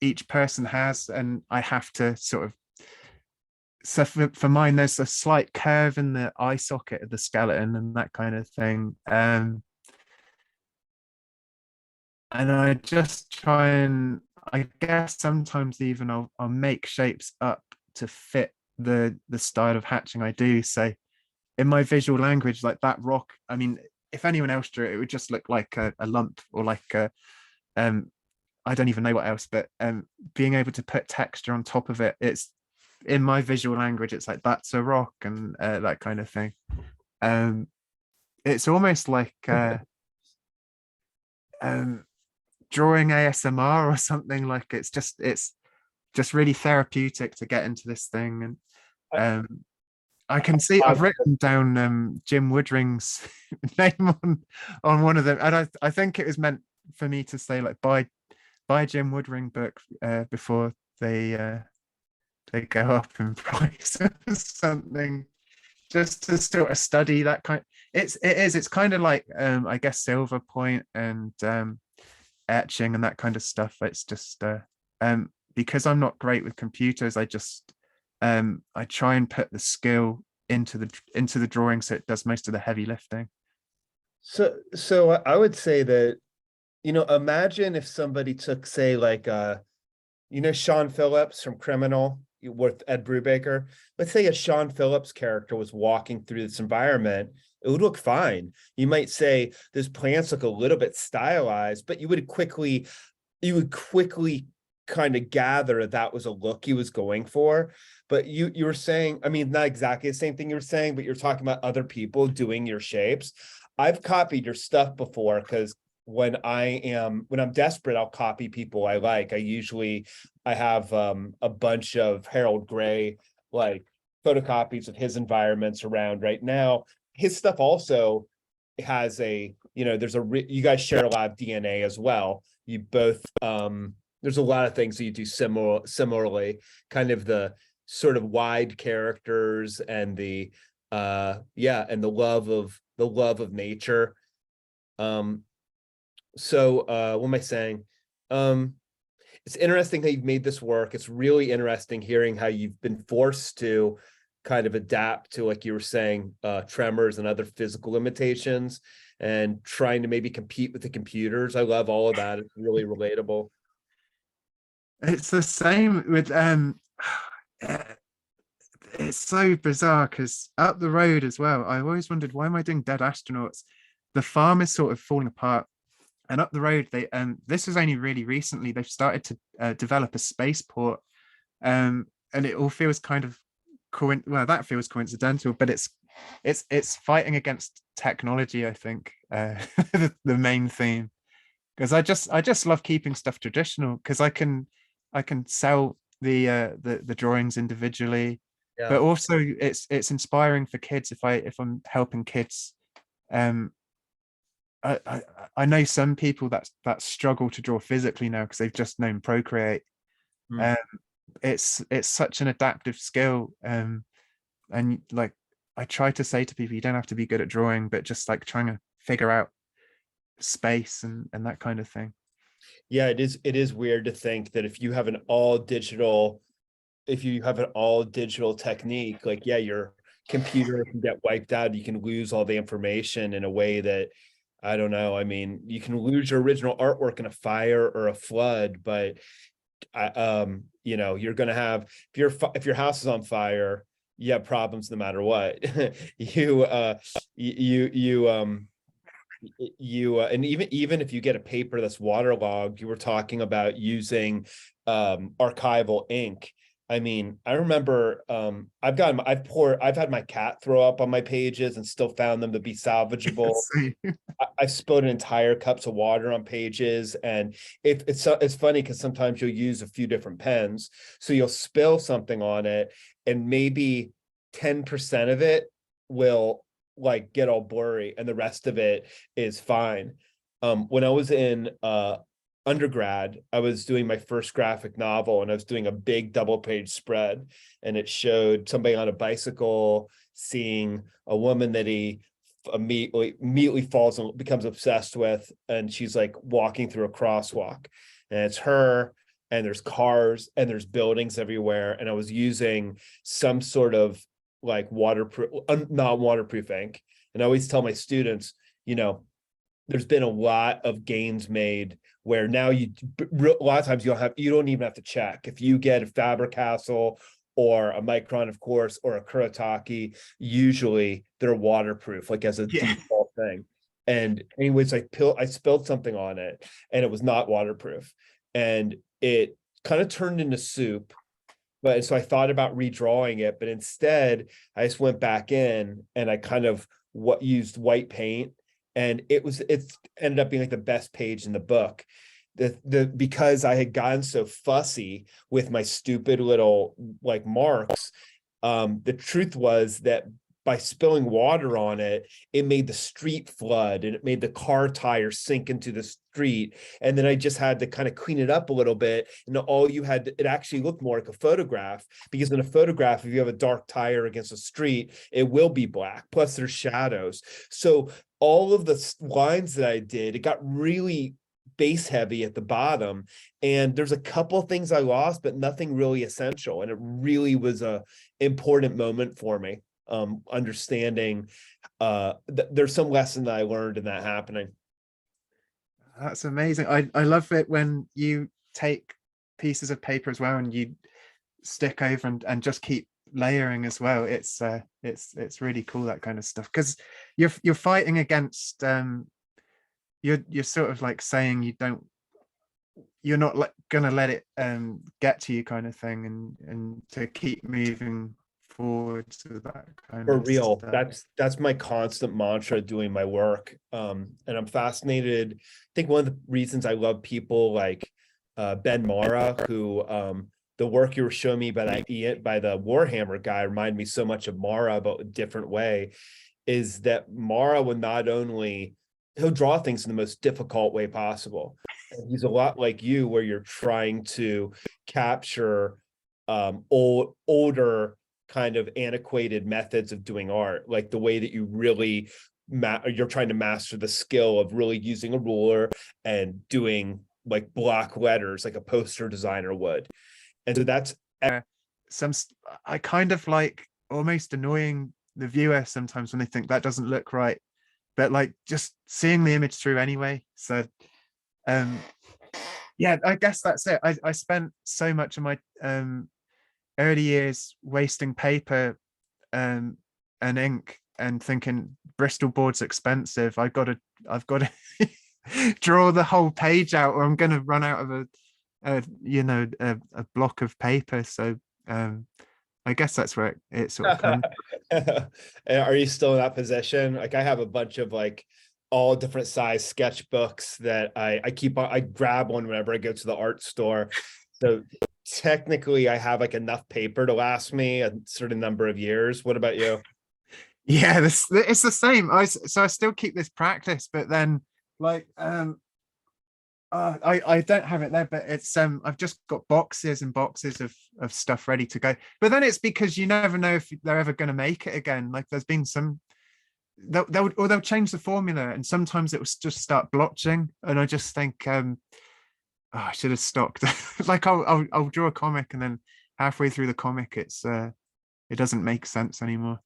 each person has, and I have to sort of. So for mine, there's a slight curve in the eye socket of the skeleton and that kind of thing. And I just try and, I guess sometimes even I'll make shapes up to fit the style of hatching I do. So in my visual language, like that rock, I mean, if anyone else drew it, it would just look like a lump, or like a I don't even know what else, but being able to put texture on top of it, it's in my visual language, it's like that's a rock, and that kind of thing. It's almost like drawing ASMR or something. Like it's just really therapeutic to get into this thing. And I can see I've written down Jim Woodring's name on one of them, and I think it was meant for me to say like buy Jim Woodring book before they go up in price or something, just to sort of study that kind. It's kind of like I guess silver point and etching and that kind of stuff. It's just because I'm not great with computers, I try and put the skill into the drawing, so it does most of the heavy lifting. So I would say that, imagine if somebody took, say, like Sean Phillips from Criminal with Ed Brubaker. Let's say a Sean Phillips character was walking through this environment. It would look fine. You might say those plants look a little bit stylized, but you would quickly kind of gather that was a look he was going for. But you were saying, I mean, not exactly the same thing you were saying, but you're talking about other people doing your shapes. I've copied your stuff before, because when I'm desperate, I'll copy people I like. I have a bunch of Harold Gray like photocopies of his environments around right now. His stuff also has you guys share a lot of DNA as well. You both there's a lot of things that you do similarly, kind of the sort of wide characters and the and the love of nature. So what am I saying? It's interesting that you've made this work. It's really interesting hearing how you've been forced to kind of adapt to, like you were saying, tremors and other physical limitations, and trying to maybe compete with the computers. I love all of that. It's really relatable. It's the same with it's so bizarre because up the road as well, I always wondered, why am I doing dead astronauts? The farm is sort of falling apart, and up the road they this is only really recently they've started to develop a spaceport, and it all feels kind of well, that feels coincidental, but it's fighting against technology, I think, the main theme. Because I just love keeping stuff traditional, because I can sell the drawings individually, Yeah. but also it's inspiring for kids if I'm helping kids. um I know some people that struggle to draw physically now because they've just known Procreate. Mm. um it's such an adaptive skill, and like I try to say to people, you don't have to be good at drawing, but just like trying to figure out space and that kind of thing. Yeah, it is weird to think that if you have an all digital, if you have an all digital technique, like, yeah, your computer can get wiped out. You can lose all the information in a way that, I don't know. I mean, you can lose your original artwork in a fire or a flood, but you're gonna have, if your house is on fire, you have problems no matter what. And even if you get a paper that's waterlogged, you were talking about using archival ink. I mean, I remember I've had my cat throw up on my pages and still found them to be salvageable. I spilled entire cups of water on pages, and it's funny because sometimes you'll use a few different pens, so you'll spill something on it, and maybe 10% of it will like get all blurry, and the rest of it is fine. When I was in undergrad, I was doing my first graphic novel, and I was doing a big double page spread, and it showed somebody on a bicycle seeing a woman that he immediately falls and becomes obsessed with, and she's like walking through a crosswalk, and it's her, and there's cars and there's buildings everywhere, and I was using some sort of like waterproof, not waterproof ink. And I always tell my students, there's been a lot of gains made where now a lot of times you don't even have to check. If you get a Faber-Castell or a Micron, of course, or a Kuretake, usually they're waterproof, like as a default thing. And anyways, I spilled something on it, and it was not waterproof, and it kind of turned into soup. But so I thought about redrawing it, but instead I just went back in and I kind of used white paint, and it's ended up being like the best page in the book. Because I had gotten so fussy with my stupid little like marks, the truth was that by spilling water on it, it made the street flood, and it made the car tire sink into the street. And then I just had to kind of clean it up a little bit. And it actually looked more like a photograph, because in a photograph, if you have a dark tire against a street, it will be black. Plus there's shadows. So all of the lines that I did, it got really base heavy at the bottom, and there's a couple things I lost, but nothing really essential. And it really was a important moment for me, understanding there's some lesson that I learned in that happening. That's amazing. I love it when you take pieces of paper as well and you stick over and just keep layering as well. It's really cool, that kind of stuff, because you're fighting against you're sort of like saying you're not gonna let it get to you, kind of thing, and to keep moving forward to that kind For of real, stuff. that's my constant mantra doing my work. And I'm fascinated. I think one of the reasons I love people like Ben Mara, who the work you were showing me by the Warhammer guy reminded me so much of Mara, but a different way, is that Mara would not only, he'll draw things in the most difficult way possible. And he's a lot like you, where you're trying to capture older kind of antiquated methods of doing art, like the way that you really you're trying to master the skill of really using a ruler and doing like block letters like a poster designer would. And so that's some I kind of like almost annoying the viewer sometimes when they think that doesn't look right, but like just seeing the image through anyway. So um yeah, I guess that's it. I spent so much of my early years wasting paper um and ink and thinking Bristol board's expensive. I've got to draw the whole page out or I'm going to run out of a block of paper. So I guess that's where it sort of comes. And are you still in that position? Like I have a bunch of like all different size sketchbooks that I grab one whenever I go to the art store. So technically I have like enough paper to last me a certain number of years. What about you? Yeah, it's the same. So I still keep this practice, but then like I don't have it there, but it's I've just got boxes and boxes of stuff ready to go. But then it's because you never know if they're ever going to make it again. Like there's been some they'll change the formula, and sometimes it will just start blotching, and I just think I should have stopped. Like I'll draw a comic, and then halfway through the comic, it doesn't make sense anymore.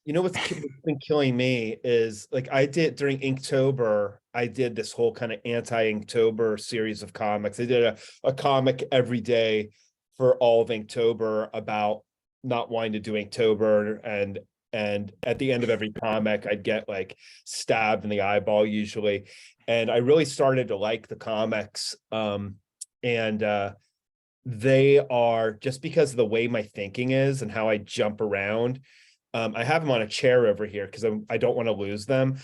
You know what's been killing me is like I did during Inktober, I did this whole kind of anti-Inktober series of comics. I did a comic every day for all of Inktober about not wanting to do Inktober, and at the end of every comic I'd get like stabbed in the eyeball usually. And I really started to like the comics. And they are, just because of the way my thinking is and how I jump around. I have them on a chair over here because I don't want to lose them.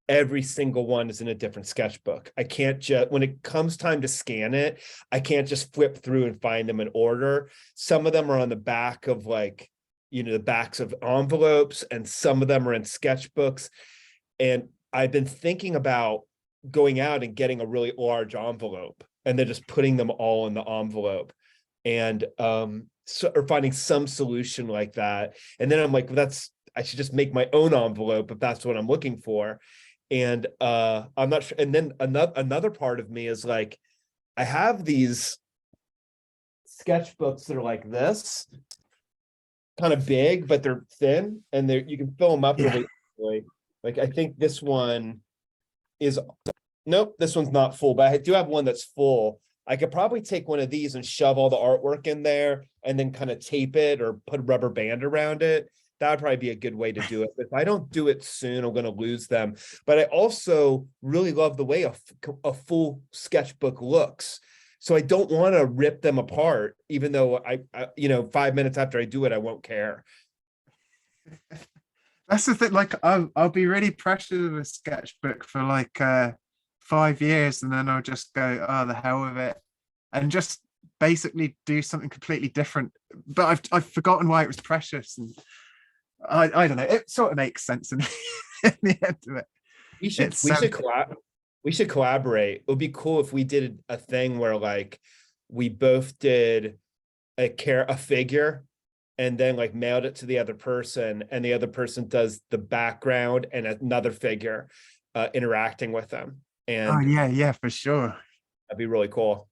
Every single one is in a different sketchbook. I can't just, when it comes time to scan it, I can't just flip through and find them in order. Some of them are on the back of like, the backs of envelopes, and some of them are in sketchbooks. And I've been thinking about going out and getting a really large envelope and then just putting them all in the envelope. And or finding some solution like that. And then I'm like, I should just make my own envelope if that's what I'm looking for. And I'm not sure. And then another part of me is like, I have these sketchbooks that are like this, kind of big, but they're thin, and you can fill them up Yeah. really easily. Like I think this one is, nope, this one's not full, but I do have one that's full. I could probably take one of these and shove all the artwork in there and then kind of tape it or put a rubber band around it. That would probably be a good way to do it. But if I don't do it soon, I'm going to lose them. But I also really love the way a full sketchbook looks. So I don't want to rip them apart, even though I 5 minutes after I do it, I won't care. That's the thing. Like I'll be really pressured of a sketchbook for like 5 years, and then I'll just go, oh, the hell with it, and just basically do something completely different. But I've forgotten why it was precious, and I don't know. It sort of makes sense in, in the end of it. We should collaborate. It would be cool if we did a thing where like we both did a figure and then like mailed it to the other person, and the other person does the background and another figure interacting with them. Oh And yeah, for sure. that'd be really cool.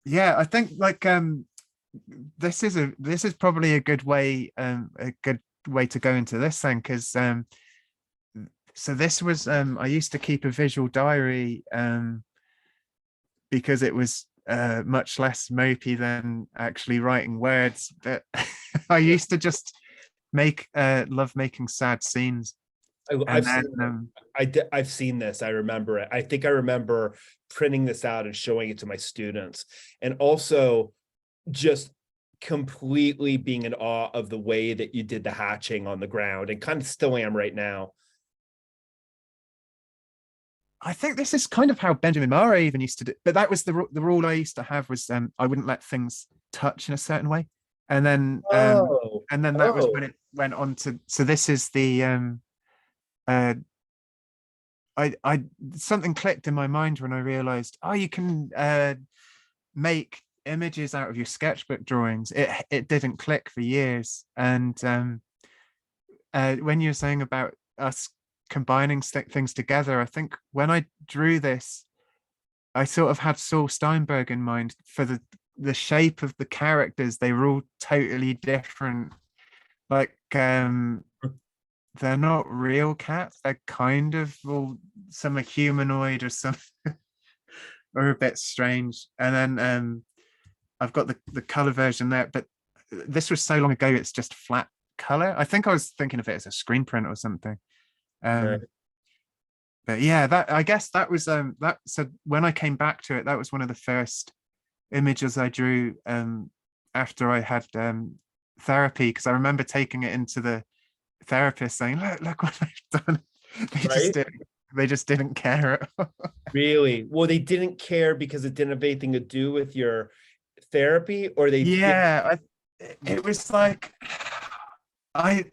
Yeah, I think like this is probably a good way to go into this thing, because so this was I used to keep a visual diary because it was much less mopey than actually writing words, but I used to just love making sad scenes. I've seen this. I remember it. I think I remember printing this out and showing it to my students, and also just completely being in awe of the way that you did the hatching on the ground, and kind of still am right now. I think this is kind of how Benjamin Mara even used to do, but that was the rule I used to have, was I wouldn't let things touch in a certain way, and then that was when it went on to. So this is the I something clicked in my mind when I realized, oh, you can make images out of your sketchbook drawings. It didn't click for years, and when you're saying about us combining things together, I think when I drew this, I sort of had Saul Steinberg in mind for the shape of the characters. They were all totally different, like they're not real cats. They're kind of, well, some are humanoid or some or a bit strange. And then I've got the color version there, but this was so long ago, it's just flat color. I think I was thinking of it as a screen print or something. Right. But yeah, that, I guess that was that. So when I came back to it, that was one of the first images I drew after I had therapy, because I remember taking it into the therapist saying, look what I've done. Right? They just didn't care at all. Really? Well, they didn't care because it didn't have anything to do with your therapy, or they did. Yeah, it was like I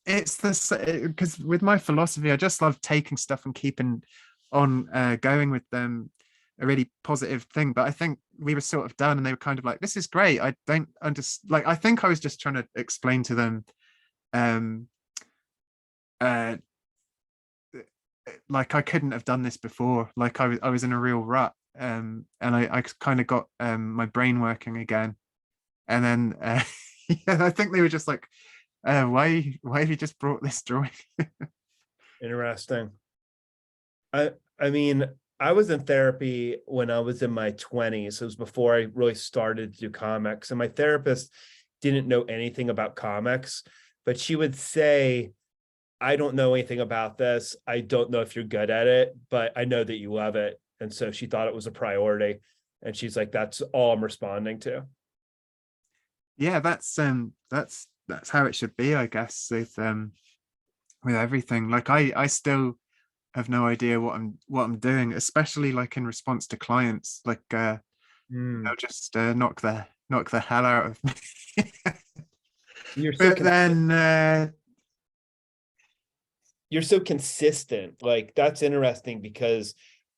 it's the, because with my philosophy, I just love taking stuff and keeping on going with them, a really positive thing. But I think we were sort of done, and they were kind of like, "This is great. I don't understand." Like, I think I was just trying to explain to them, um, uh, like I couldn't have done this before. Like I was in a real rut, and I kind of got my brain working again, and then yeah, I think they were just like, why have you just brought this drawing? Interesting. I mean, I was in therapy when I was in my 20s. It was before I really started to do comics. And my therapist didn't know anything about comics, but she would say, I don't know anything about this. I don't know if you're good at it, but I know that you love it. And so she thought it was a priority. And she's like, that's all I'm responding to. Yeah, that's how it should be, I guess, with everything. Like I still have no idea what I'm doing, especially like in response to clients. Like Mm. they'll just knock the hell out of me. You're so But then you're so consistent. Like that's interesting because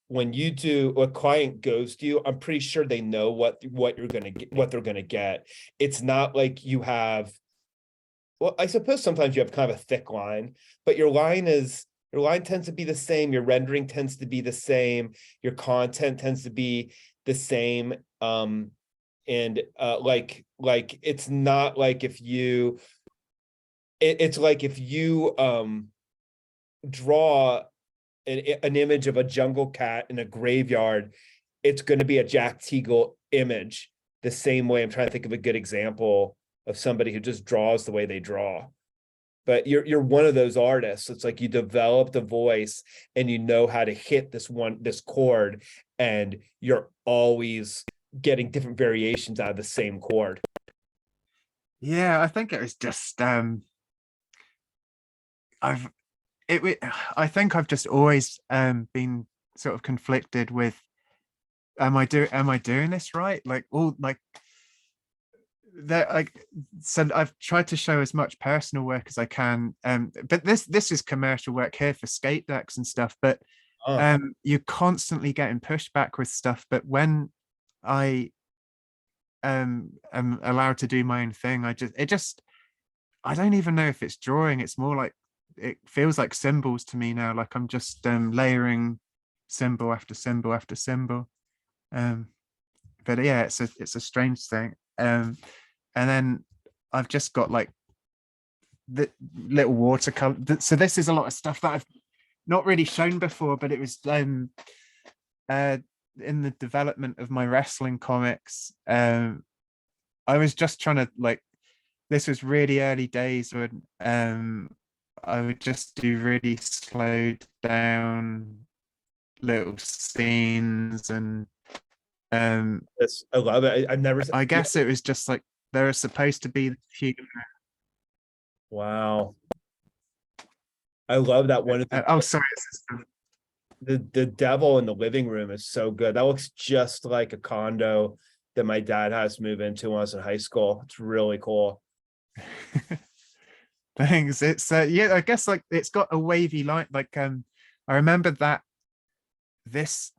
when you do a client goes to you, I'm pretty sure they know what you're gonna get, what they're gonna get. It's not like you have, well, I suppose sometimes you have kind of a thick line, but your line tends to be the same, your rendering tends to be the same, your content tends to be the same. And like it's not like if you it's like if you draw an image of a jungle cat in a graveyard, it's going to be a Jack Teagle image the same way. I'm trying to think of a good example of somebody who just draws the way they draw. But you're one of those artists. It's like you developed a voice and you know how to hit this chord, and you're always getting different variations out of the same chord. yeah, I think it was just I've it I think I've just always been sort of conflicted with, am I doing this right? Like all like that, like, so I've tried to show as much personal work as I can, but this is commercial work here for skate decks and stuff, but Oh, you're constantly getting pushed back with stuff. But when I am allowed to do my own thing, I don't even know if it's drawing. It's more like, it feels like symbols to me now. Like I'm just layering symbol after symbol after symbol. Um, but yeah, it's a strange thing. And then I've just got like the little watercolor. So this is a lot of stuff that I've not really shown before, but it was uh, in the development of my wrestling comics. I was just trying to like, this was really early days when I would just do really slowed down little scenes, and I love it. I've never. I guess it was just like there are supposed to be few. Wow, I love that one of Oh, sorry. the devil in the living room is so good. That looks just like a condo that my dad has to move into when I was in high school. It's really cool. Thanks. It's yeah, I guess like it's got a wavy line. Like I remember that this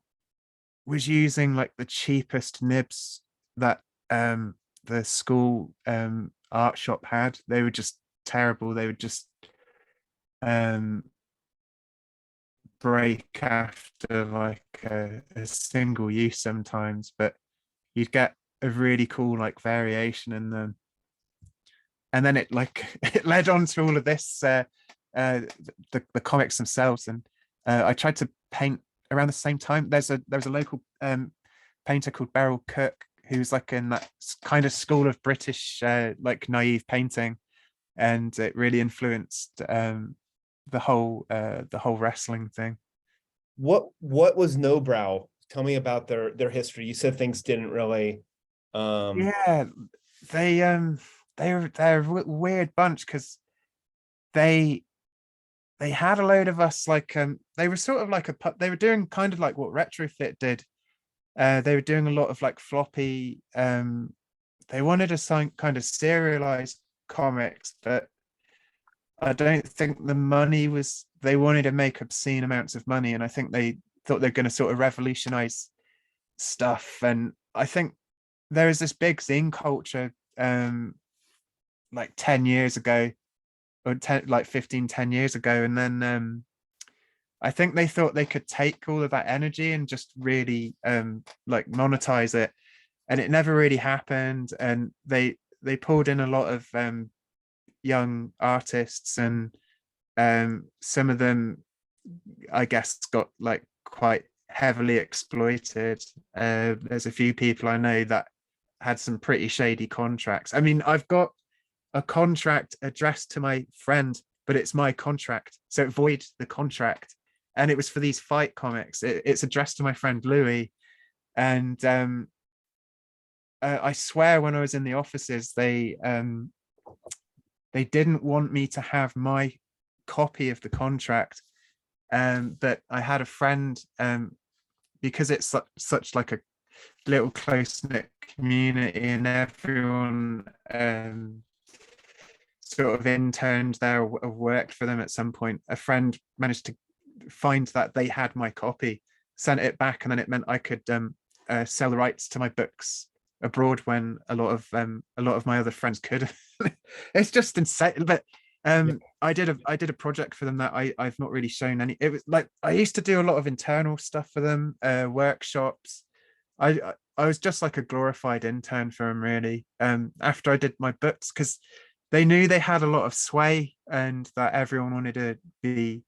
was using like the cheapest nibs that the school art shop had. They were just terrible. They would just um break after like a single use sometimes, but you'd get a really cool like variation in them. and then it like it led on to all of this, the comics themselves. And I tried to paint around the same time. There was a local painter called Beryl Cook, who's like in that kind of school of British like naive painting, and it really influenced the whole wrestling thing. What was No Brow? Tell me about their history. You said things didn't really Yeah, they they're a weird bunch, because they they had a load of us, like they were sort of like they were doing kind of like what Retrofit did. They were doing a lot of like floppy, they wanted to sign kind of serialized comics, but I don't think the money was, they wanted to make obscene amounts of money, and I think they thought they're going to sort of revolutionize stuff. And I think there is this big zine culture like 10 years ago, or 10, like 10 years ago, and then I think they thought they could take all of that energy and just really like monetize it, and it never really happened. And they pulled in a lot of young artists, and some of them, I guess, got like quite heavily exploited. There's a few people I know that had some pretty shady contracts. I mean, I've got a contract addressed to my friend, but it's my contract, so it void the contract. And it was for these fight comics. It's addressed to my friend Louis, and I swear when I was in the offices, they didn't want me to have my copy of the contract. But I had a friend, because it's such like a little close-knit community, and everyone sort of interned there or worked for them at some point. A friend managed to find that they had my copy, sent it back, and then it meant I could sell the rights to my books abroad, when a lot of my other friends could. It's just insane. But I did a project for them that I've not really shown any. It was like I used to do a lot of internal stuff for them, workshops. I was just like a glorified intern for them, really. After I did my books, because they knew they had a lot of sway, and that everyone wanted to be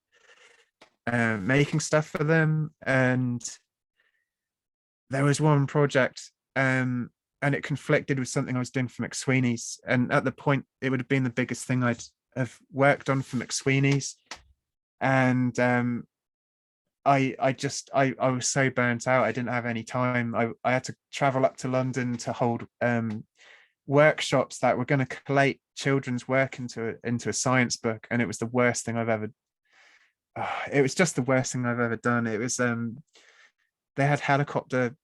making stuff for them. And there was one project, and it conflicted with something I was doing for McSweeney's, and at the point it would have been the biggest thing I'd have worked on for McSweeney's. And I was so burnt out, I didn't have any time. I had to travel up to London to hold workshops that were going to collate children's work into a science book, and it was the worst thing I've ever it was just the worst thing I've ever done. It was they had helicopter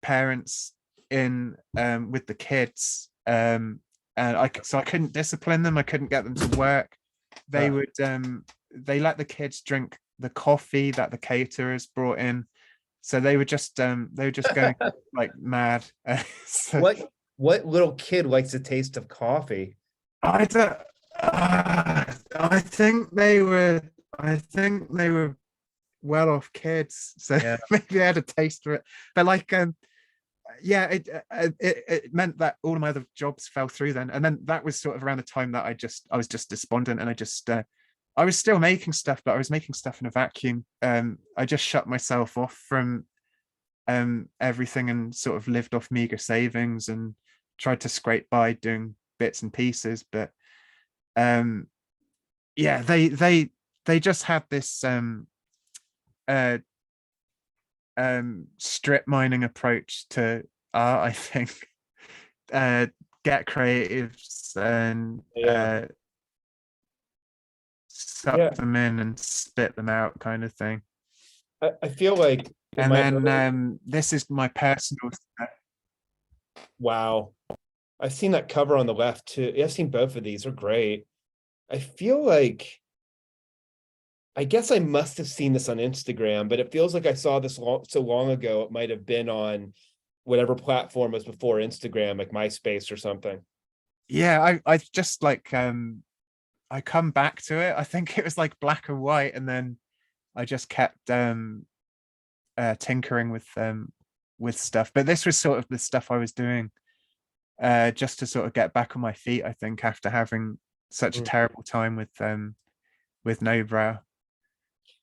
parents in with the kids, and I couldn't discipline them, I couldn't get them to work. They would they let the kids drink the coffee that the caterers brought in, so they were just going like mad. So what little kid likes the taste of coffee? I don't. I think they were. I think they were well-off kids, so Yeah. maybe they had a taste for it. But like, yeah, it meant that all of my other jobs fell through then, and then that was sort of around the time that I was just despondent, and I was still making stuff, but I was making stuff in a vacuum. I just shut myself off from everything, and sort of lived off meager savings, and tried to scrape by doing bits and pieces. But yeah, they just had this uh strip mining approach to art, I think. Get creatives and Yeah. suck Yeah. them in and spit them out, kind of thing. I feel like in And my then this is my personal stuff. wow. I've seen that cover on the left too. Yeah, I've seen both of these. They're great. I feel like I guess I must have seen this on Instagram, but it feels like I saw this so long ago. It might have been on whatever platform was before Instagram, like MySpace or something. Yeah, I just like I come back to it. I think it was like black and white, and then I just kept tinkering with stuff. But this was sort of the stuff I was doing just to sort of get back on my feet, I think, after having such a Mm. terrible time with no brow.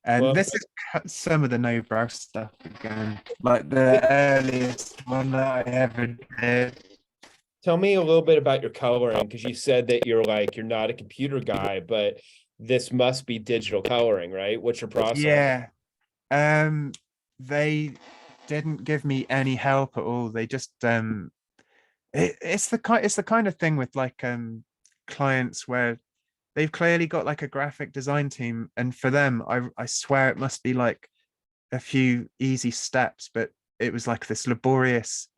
And Well, this is some of the no brow stuff again, like the earliest one that I ever did. tell me a little bit about your coloring, because you said that you're not a computer guy, but this must be digital coloring, right? What's your process? Yeah. Um, they didn't give me any help at all. They just it's the kind of thing with like clients where they've clearly got like a graphic design team, and for them, I swear it must be like a few easy steps, but it was like this laborious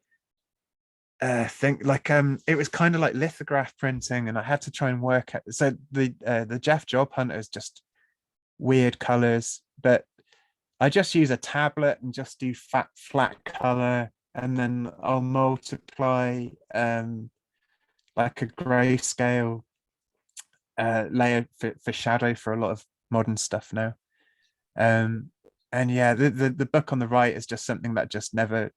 thing. Like it was kind of like lithograph printing, and I had to try and work at so the Jeff Job Hunter is just weird colors, but I just use a tablet and just do flat color, and then I'll multiply like a grayscale layer for shadow for a lot of modern stuff now. Um, and yeah, the book on the right is just something that just never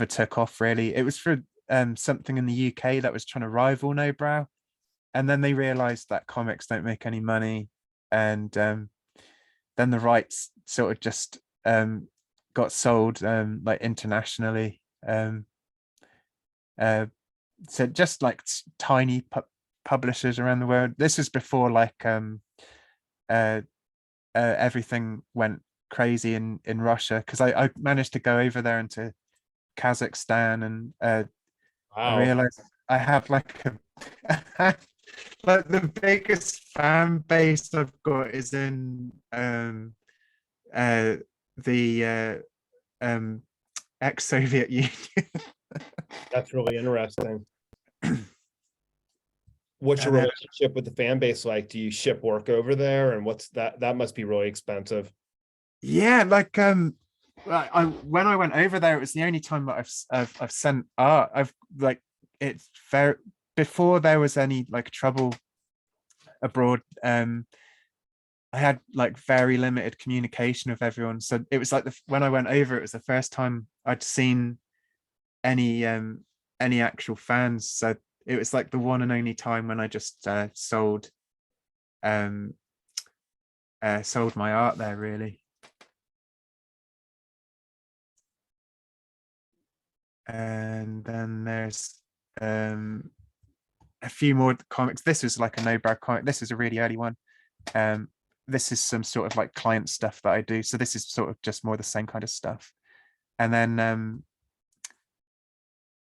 took off really. It was for something in the UK that was trying to rival No Brow, and then they realized that comics don't make any money, and then the rights sort of just got sold like internationally. Uh, so just like tiny publishers around the world. This is before like uh, everything went crazy in Russia, because I managed to go over there into Kazakhstan, and I Wow. realized I have like a like the biggest fan base I've got is in uh the um ex-Soviet Union. That's really interesting. What's your And then relationship with the fan base like? Do you ship work over there? And what's that? That must be really expensive. yeah, like I when I went over there, it was the only time that I've sent art. I've like it's very before there was any like trouble abroad. I had like very limited communication with everyone, so it was like when I went over, it was the first time I'd seen any any actual fans. So it was like the one and only time when I just um sold my art there really. And then there's um a few more comics. This was like a no brow comic. This is a really early one. Um, this is some sort of like client stuff that I do. So this is sort of just more the same kind of stuff. And then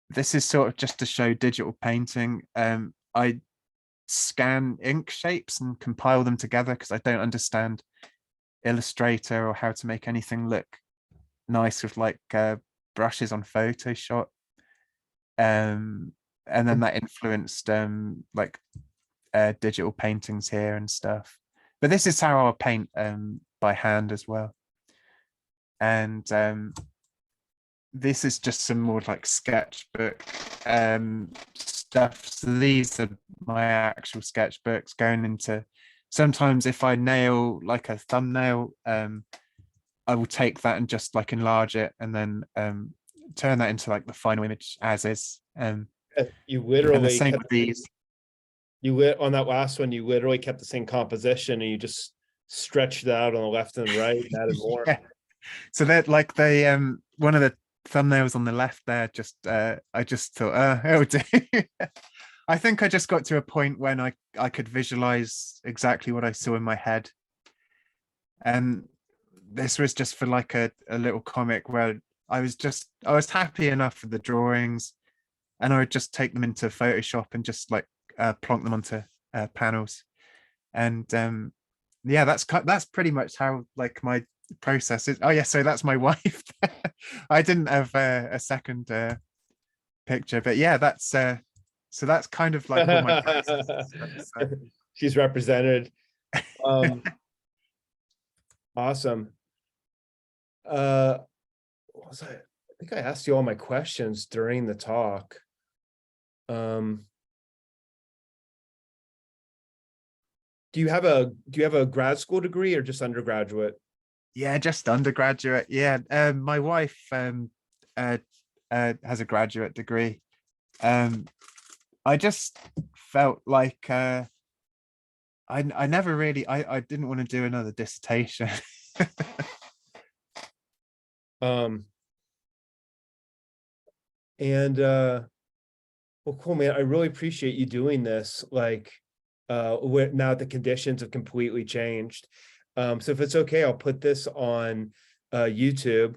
this is sort of just to show digital painting. I scan ink shapes and compile them together because I don't understand Illustrator or how to make anything look nice with like brushes on Photoshop. And then that influenced like digital paintings here and stuff. But this is how I'll paint by hand as well. And this is just some more like sketchbook stuff. So these are my actual sketchbooks going into. Sometimes if I nail like a thumbnail, I will take that and just like enlarge it, and then turn that into like the final image as is. You And the literally same kept with these. on that last one, you literally kept the same composition and you just stretched it out on the left and the right and added more. Yeah. So that like the one of the thumbnails on the left there, just I just thought, it'll do. I think I just got to a point when I could visualize exactly what I saw in my head. And this was just for like a little comic where I was happy enough with the drawings, and I would just take them into Photoshop and just like plonk them onto panels. And yeah, that's pretty much how like my process is. Oh yeah, so that's my wife. I didn't have a second picture, but yeah, that's so that's kind of like all my process and stuff. She's represented. Um, awesome. What was I think I asked you all my questions during the talk. Um, do you have a grad school degree or just undergraduate? Yeah, just undergraduate. Yeah, my wife has a graduate degree. I just felt like I never really I didn't want to do another dissertation. Um, and well, cool, man. I really appreciate you doing this. Like, where now the conditions have completely changed. So if it's okay, I'll put this on YouTube.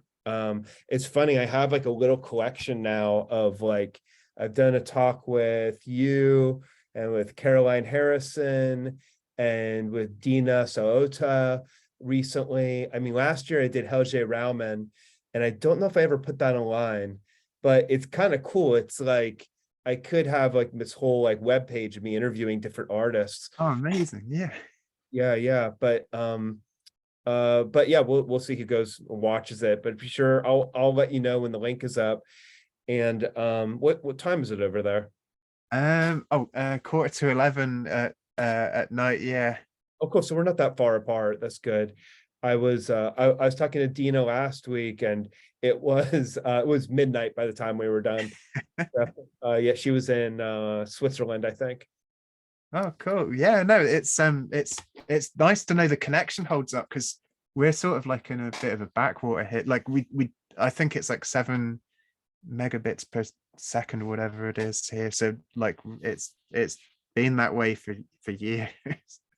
It's funny, I have like a little collection now of like, I've done a talk with you and with Caroline Harrison and with Dina Saota recently. I mean, last year I did Helge Rauman, and I don't know if I ever put that online, but it's kind of cool. It's like, I could have like this whole like web page of me interviewing different artists. Oh, amazing. Yeah. Yeah. But yeah, we'll see who goes and watches it. But be sure I'll let you know when the link is up. And what time is it over there? Quarter to 11 at night. Yeah. Oh, cool. So we're not that far apart. That's good. I was talking to Dina last week, and it was midnight by the time we were done. Yeah, she was in Switzerland, I think. Oh, cool. Yeah, no, it's nice to know the connection holds up, because we're sort of like in a bit of a backwater hit. Like we I think it's like 7 megabits per second or whatever it is here. So like it's been that way for years.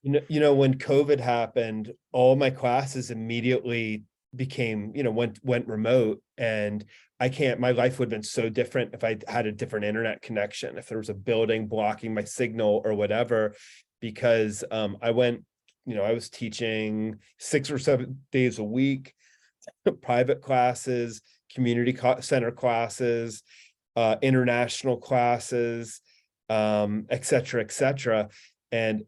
When COVID happened, all my classes immediately became, went remote, and my life would have been so different if I had a different internet connection, if there was a building blocking my signal or whatever, because I was teaching 6 or 7 days a week, private classes, community center classes, international classes, et cetera, and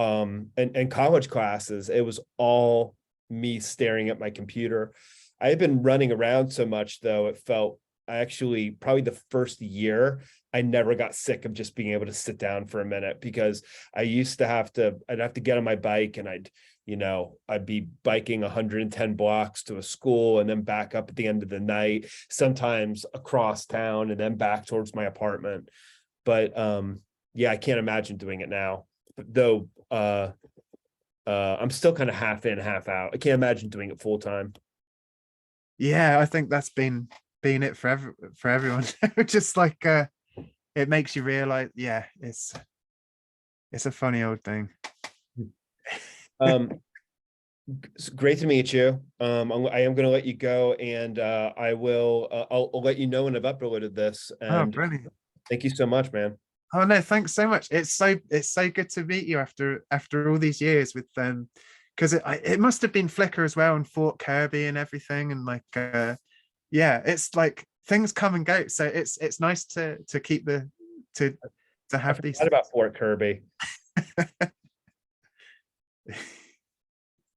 and college classes. It was all me staring at my computer. I had been running around so much, though, it felt, I actually, probably the first year, I never got sick of just being able to sit down for a minute, because I used to I'd have to get on my bike, and I'd be biking 110 blocks to a school and then back up at the end of the night, sometimes across town and then back towards my apartment. But yeah, I can't imagine doing it now, though. I'm still kind of half in, half out. I can't imagine doing it full time. Yeah, I think that's been it for everyone. Just like it makes you realize, yeah, it's a funny old thing. It's great to meet you. I am going to let you go, and I'll let you know when I've uploaded this. Oh, And brilliant. thank you so much, man. Oh no, thanks so much. It's so good to meet you after all these years with because it must have been Flickr as well, and Fort Kirby and everything, and like yeah, it's like things come and go. So it's nice to keep to have these What about Fort Kirby?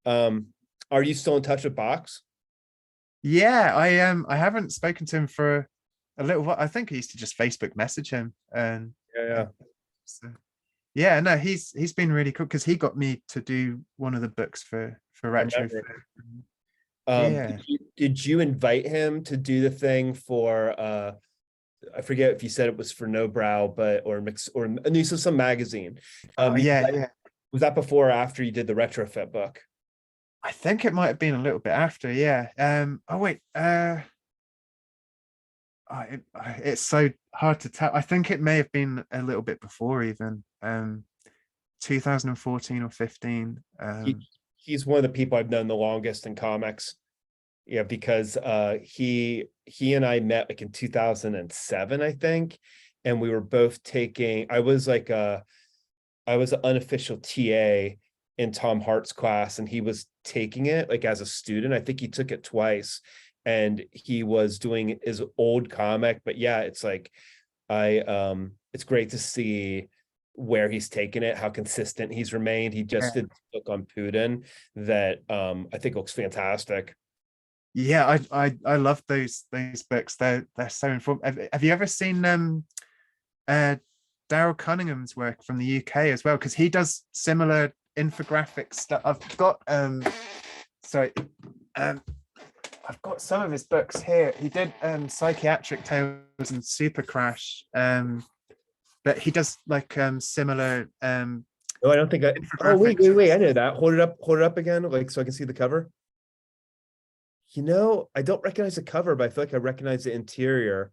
Are you still in touch with Box? Yeah, I haven't spoken to him for a little while. I think I used to just Facebook message him, and Yeah. so, yeah, no, he's been really cool, because he got me to do one of the books for retro. Yeah. Did you invite him to do the thing for I forget if you said it was for No Brow, but or mix or so some magazine. Yeah. Was that before or after you did the retrofit book? I think it might have been a little bit after. Yeah. Oh wait. It's so hard to tell. I think it may have been a little bit before, even 2014 or 15. He's one of the people I've known the longest in comics. Yeah, because he and I met like in 2007, I think, and we were both taking. I was an unofficial TA in Tom Hart's class, and he was taking it like as a student. I think he took it twice, and he was doing his old comic. But yeah, it's like it's great to see where he's taken it, how consistent he's remained. He just did a book on Putin that I think looks fantastic. Yeah, I love those books. They're so informative. Have you ever seen Daryl Cunningham's work from the UK as well? Because he does similar infographic stuff. I've got sorry, I've got some of his books here. He did Psychiatric Tales and Super Crash, but he does like similar Oh, I don't think oh, wait, infographics. I know that. Hold it up again, like, so I can see the cover. I don't recognize the cover, but I feel like I recognize the interior.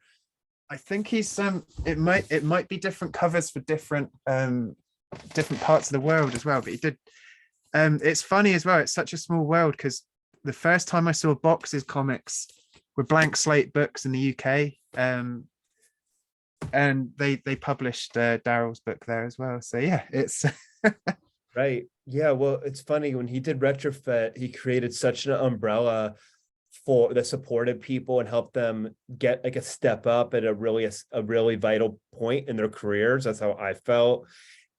I think he's it might be different covers for different parts of the world as well, but he did it's funny as well, it's such a small world, because the first time I saw Box's comics were blank slate books in the UK, and they published Daryl's book there as well, so yeah, it's Right. Yeah. Well, it's funny, when he did Retrofit, he created such an umbrella for that supported people and helped them get like a step up at a really vital point in their careers. That's how I felt.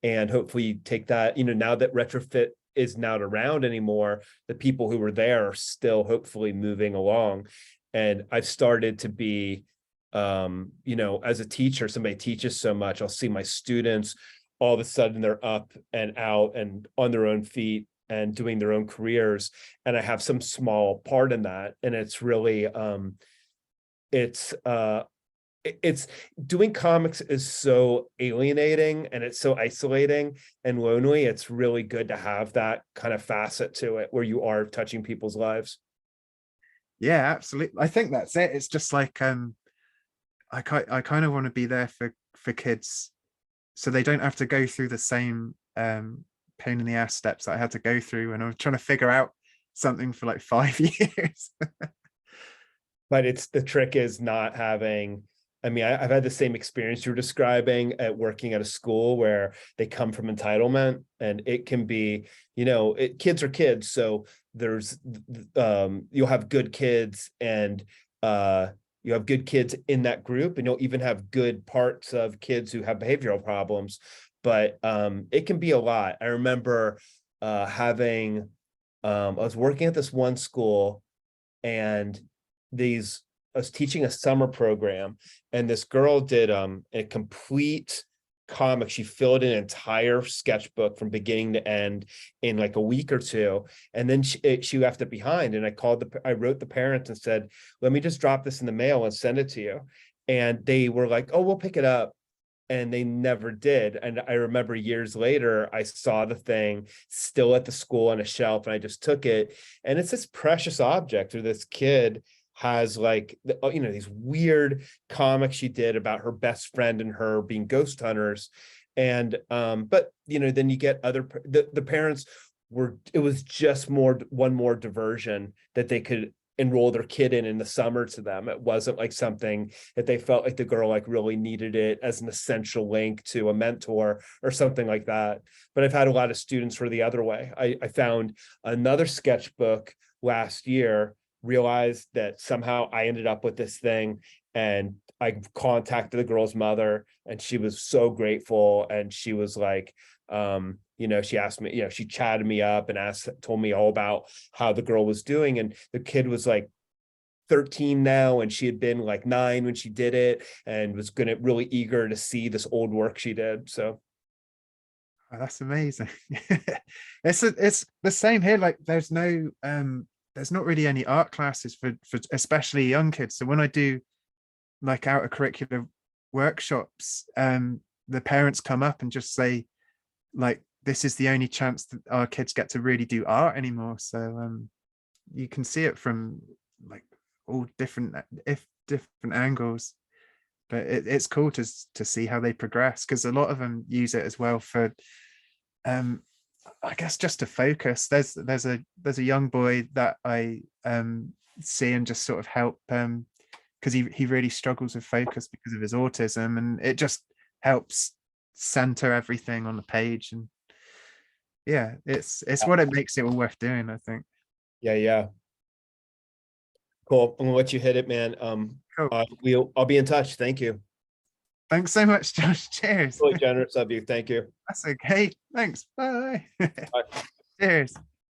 And hopefully you take that, now that Retrofit is not around anymore, the people who were there are still hopefully moving along. And I've started to be, as a teacher, somebody teaches so much, I'll see my students, all of a sudden they're up and out and on their own feet and doing their own careers. And I have some small part in that. And it's really, it's doing comics is so alienating and it's so isolating and lonely. It's really good to have that kind of facet to it where you are touching people's lives. yeah, absolutely. I think that's it. It's just like I kind of want to be there for kids, so they don't have to go through the same pain in the ass steps that I had to go through when I was trying to figure out something for like 5 years. But the trick is not having, I mean, I've had the same experience you're describing at working at a school where they come from entitlement, and it can be, kids are kids. So there's, you'll have good kids, and you have good kids in that group, and you'll even have good parts of kids who have behavioral problems. But it can be a lot. I remember I was working at this one school, and I was teaching a summer program, and this girl did a complete comic. She filled an entire sketchbook from beginning to end in like a week or two, and then she left it behind. And I wrote the parents and said, let me just drop this in the mail and send it to you. And they were like, oh, we'll pick it up. And they never did. And I remember years later, I saw the thing still at the school on a shelf, and I just took it. And it's this precious object, or this kid has like, these weird comics she did about her best friend and her being ghost hunters. And, but, then you get the parents it was just one more diversion that they could enroll their kid in the summer to them. It wasn't like something that they felt like the girl like really needed it as an essential link to a mentor or something like that. But I've had a lot of students for the other way. I found another sketchbook last year, realized that somehow I ended up with this thing, and I contacted the girl's mother, and she was so grateful. And she was like, she asked me, she chatted me up and told me all about how the girl was doing. And the kid was like 13 now, and she had been like 9 when she did it, and was really eager to see this old work she did. So Oh, that's amazing. It's the same here. Like there's not really any art classes for especially young kids. So when I do like out of curricular workshops, the parents come up and just say, like, this is the only chance that our kids get to really do art anymore. So you can see it from like all different angles, but it's cool to see how they progress, because a lot of them use it as well for I guess just to focus. There's a young boy that I see and just sort of help because he really struggles with focus because of his autism, and it just helps center everything on the page. And yeah, it's what it makes it all worth doing, I think. yeah. Cool. I'm gonna let you hit it, man. Cool. I'll be in touch. Thank you. Thanks so much, Josh. Cheers. Really generous of you. Thank you. That's okay. Thanks. Bye. Bye. Cheers.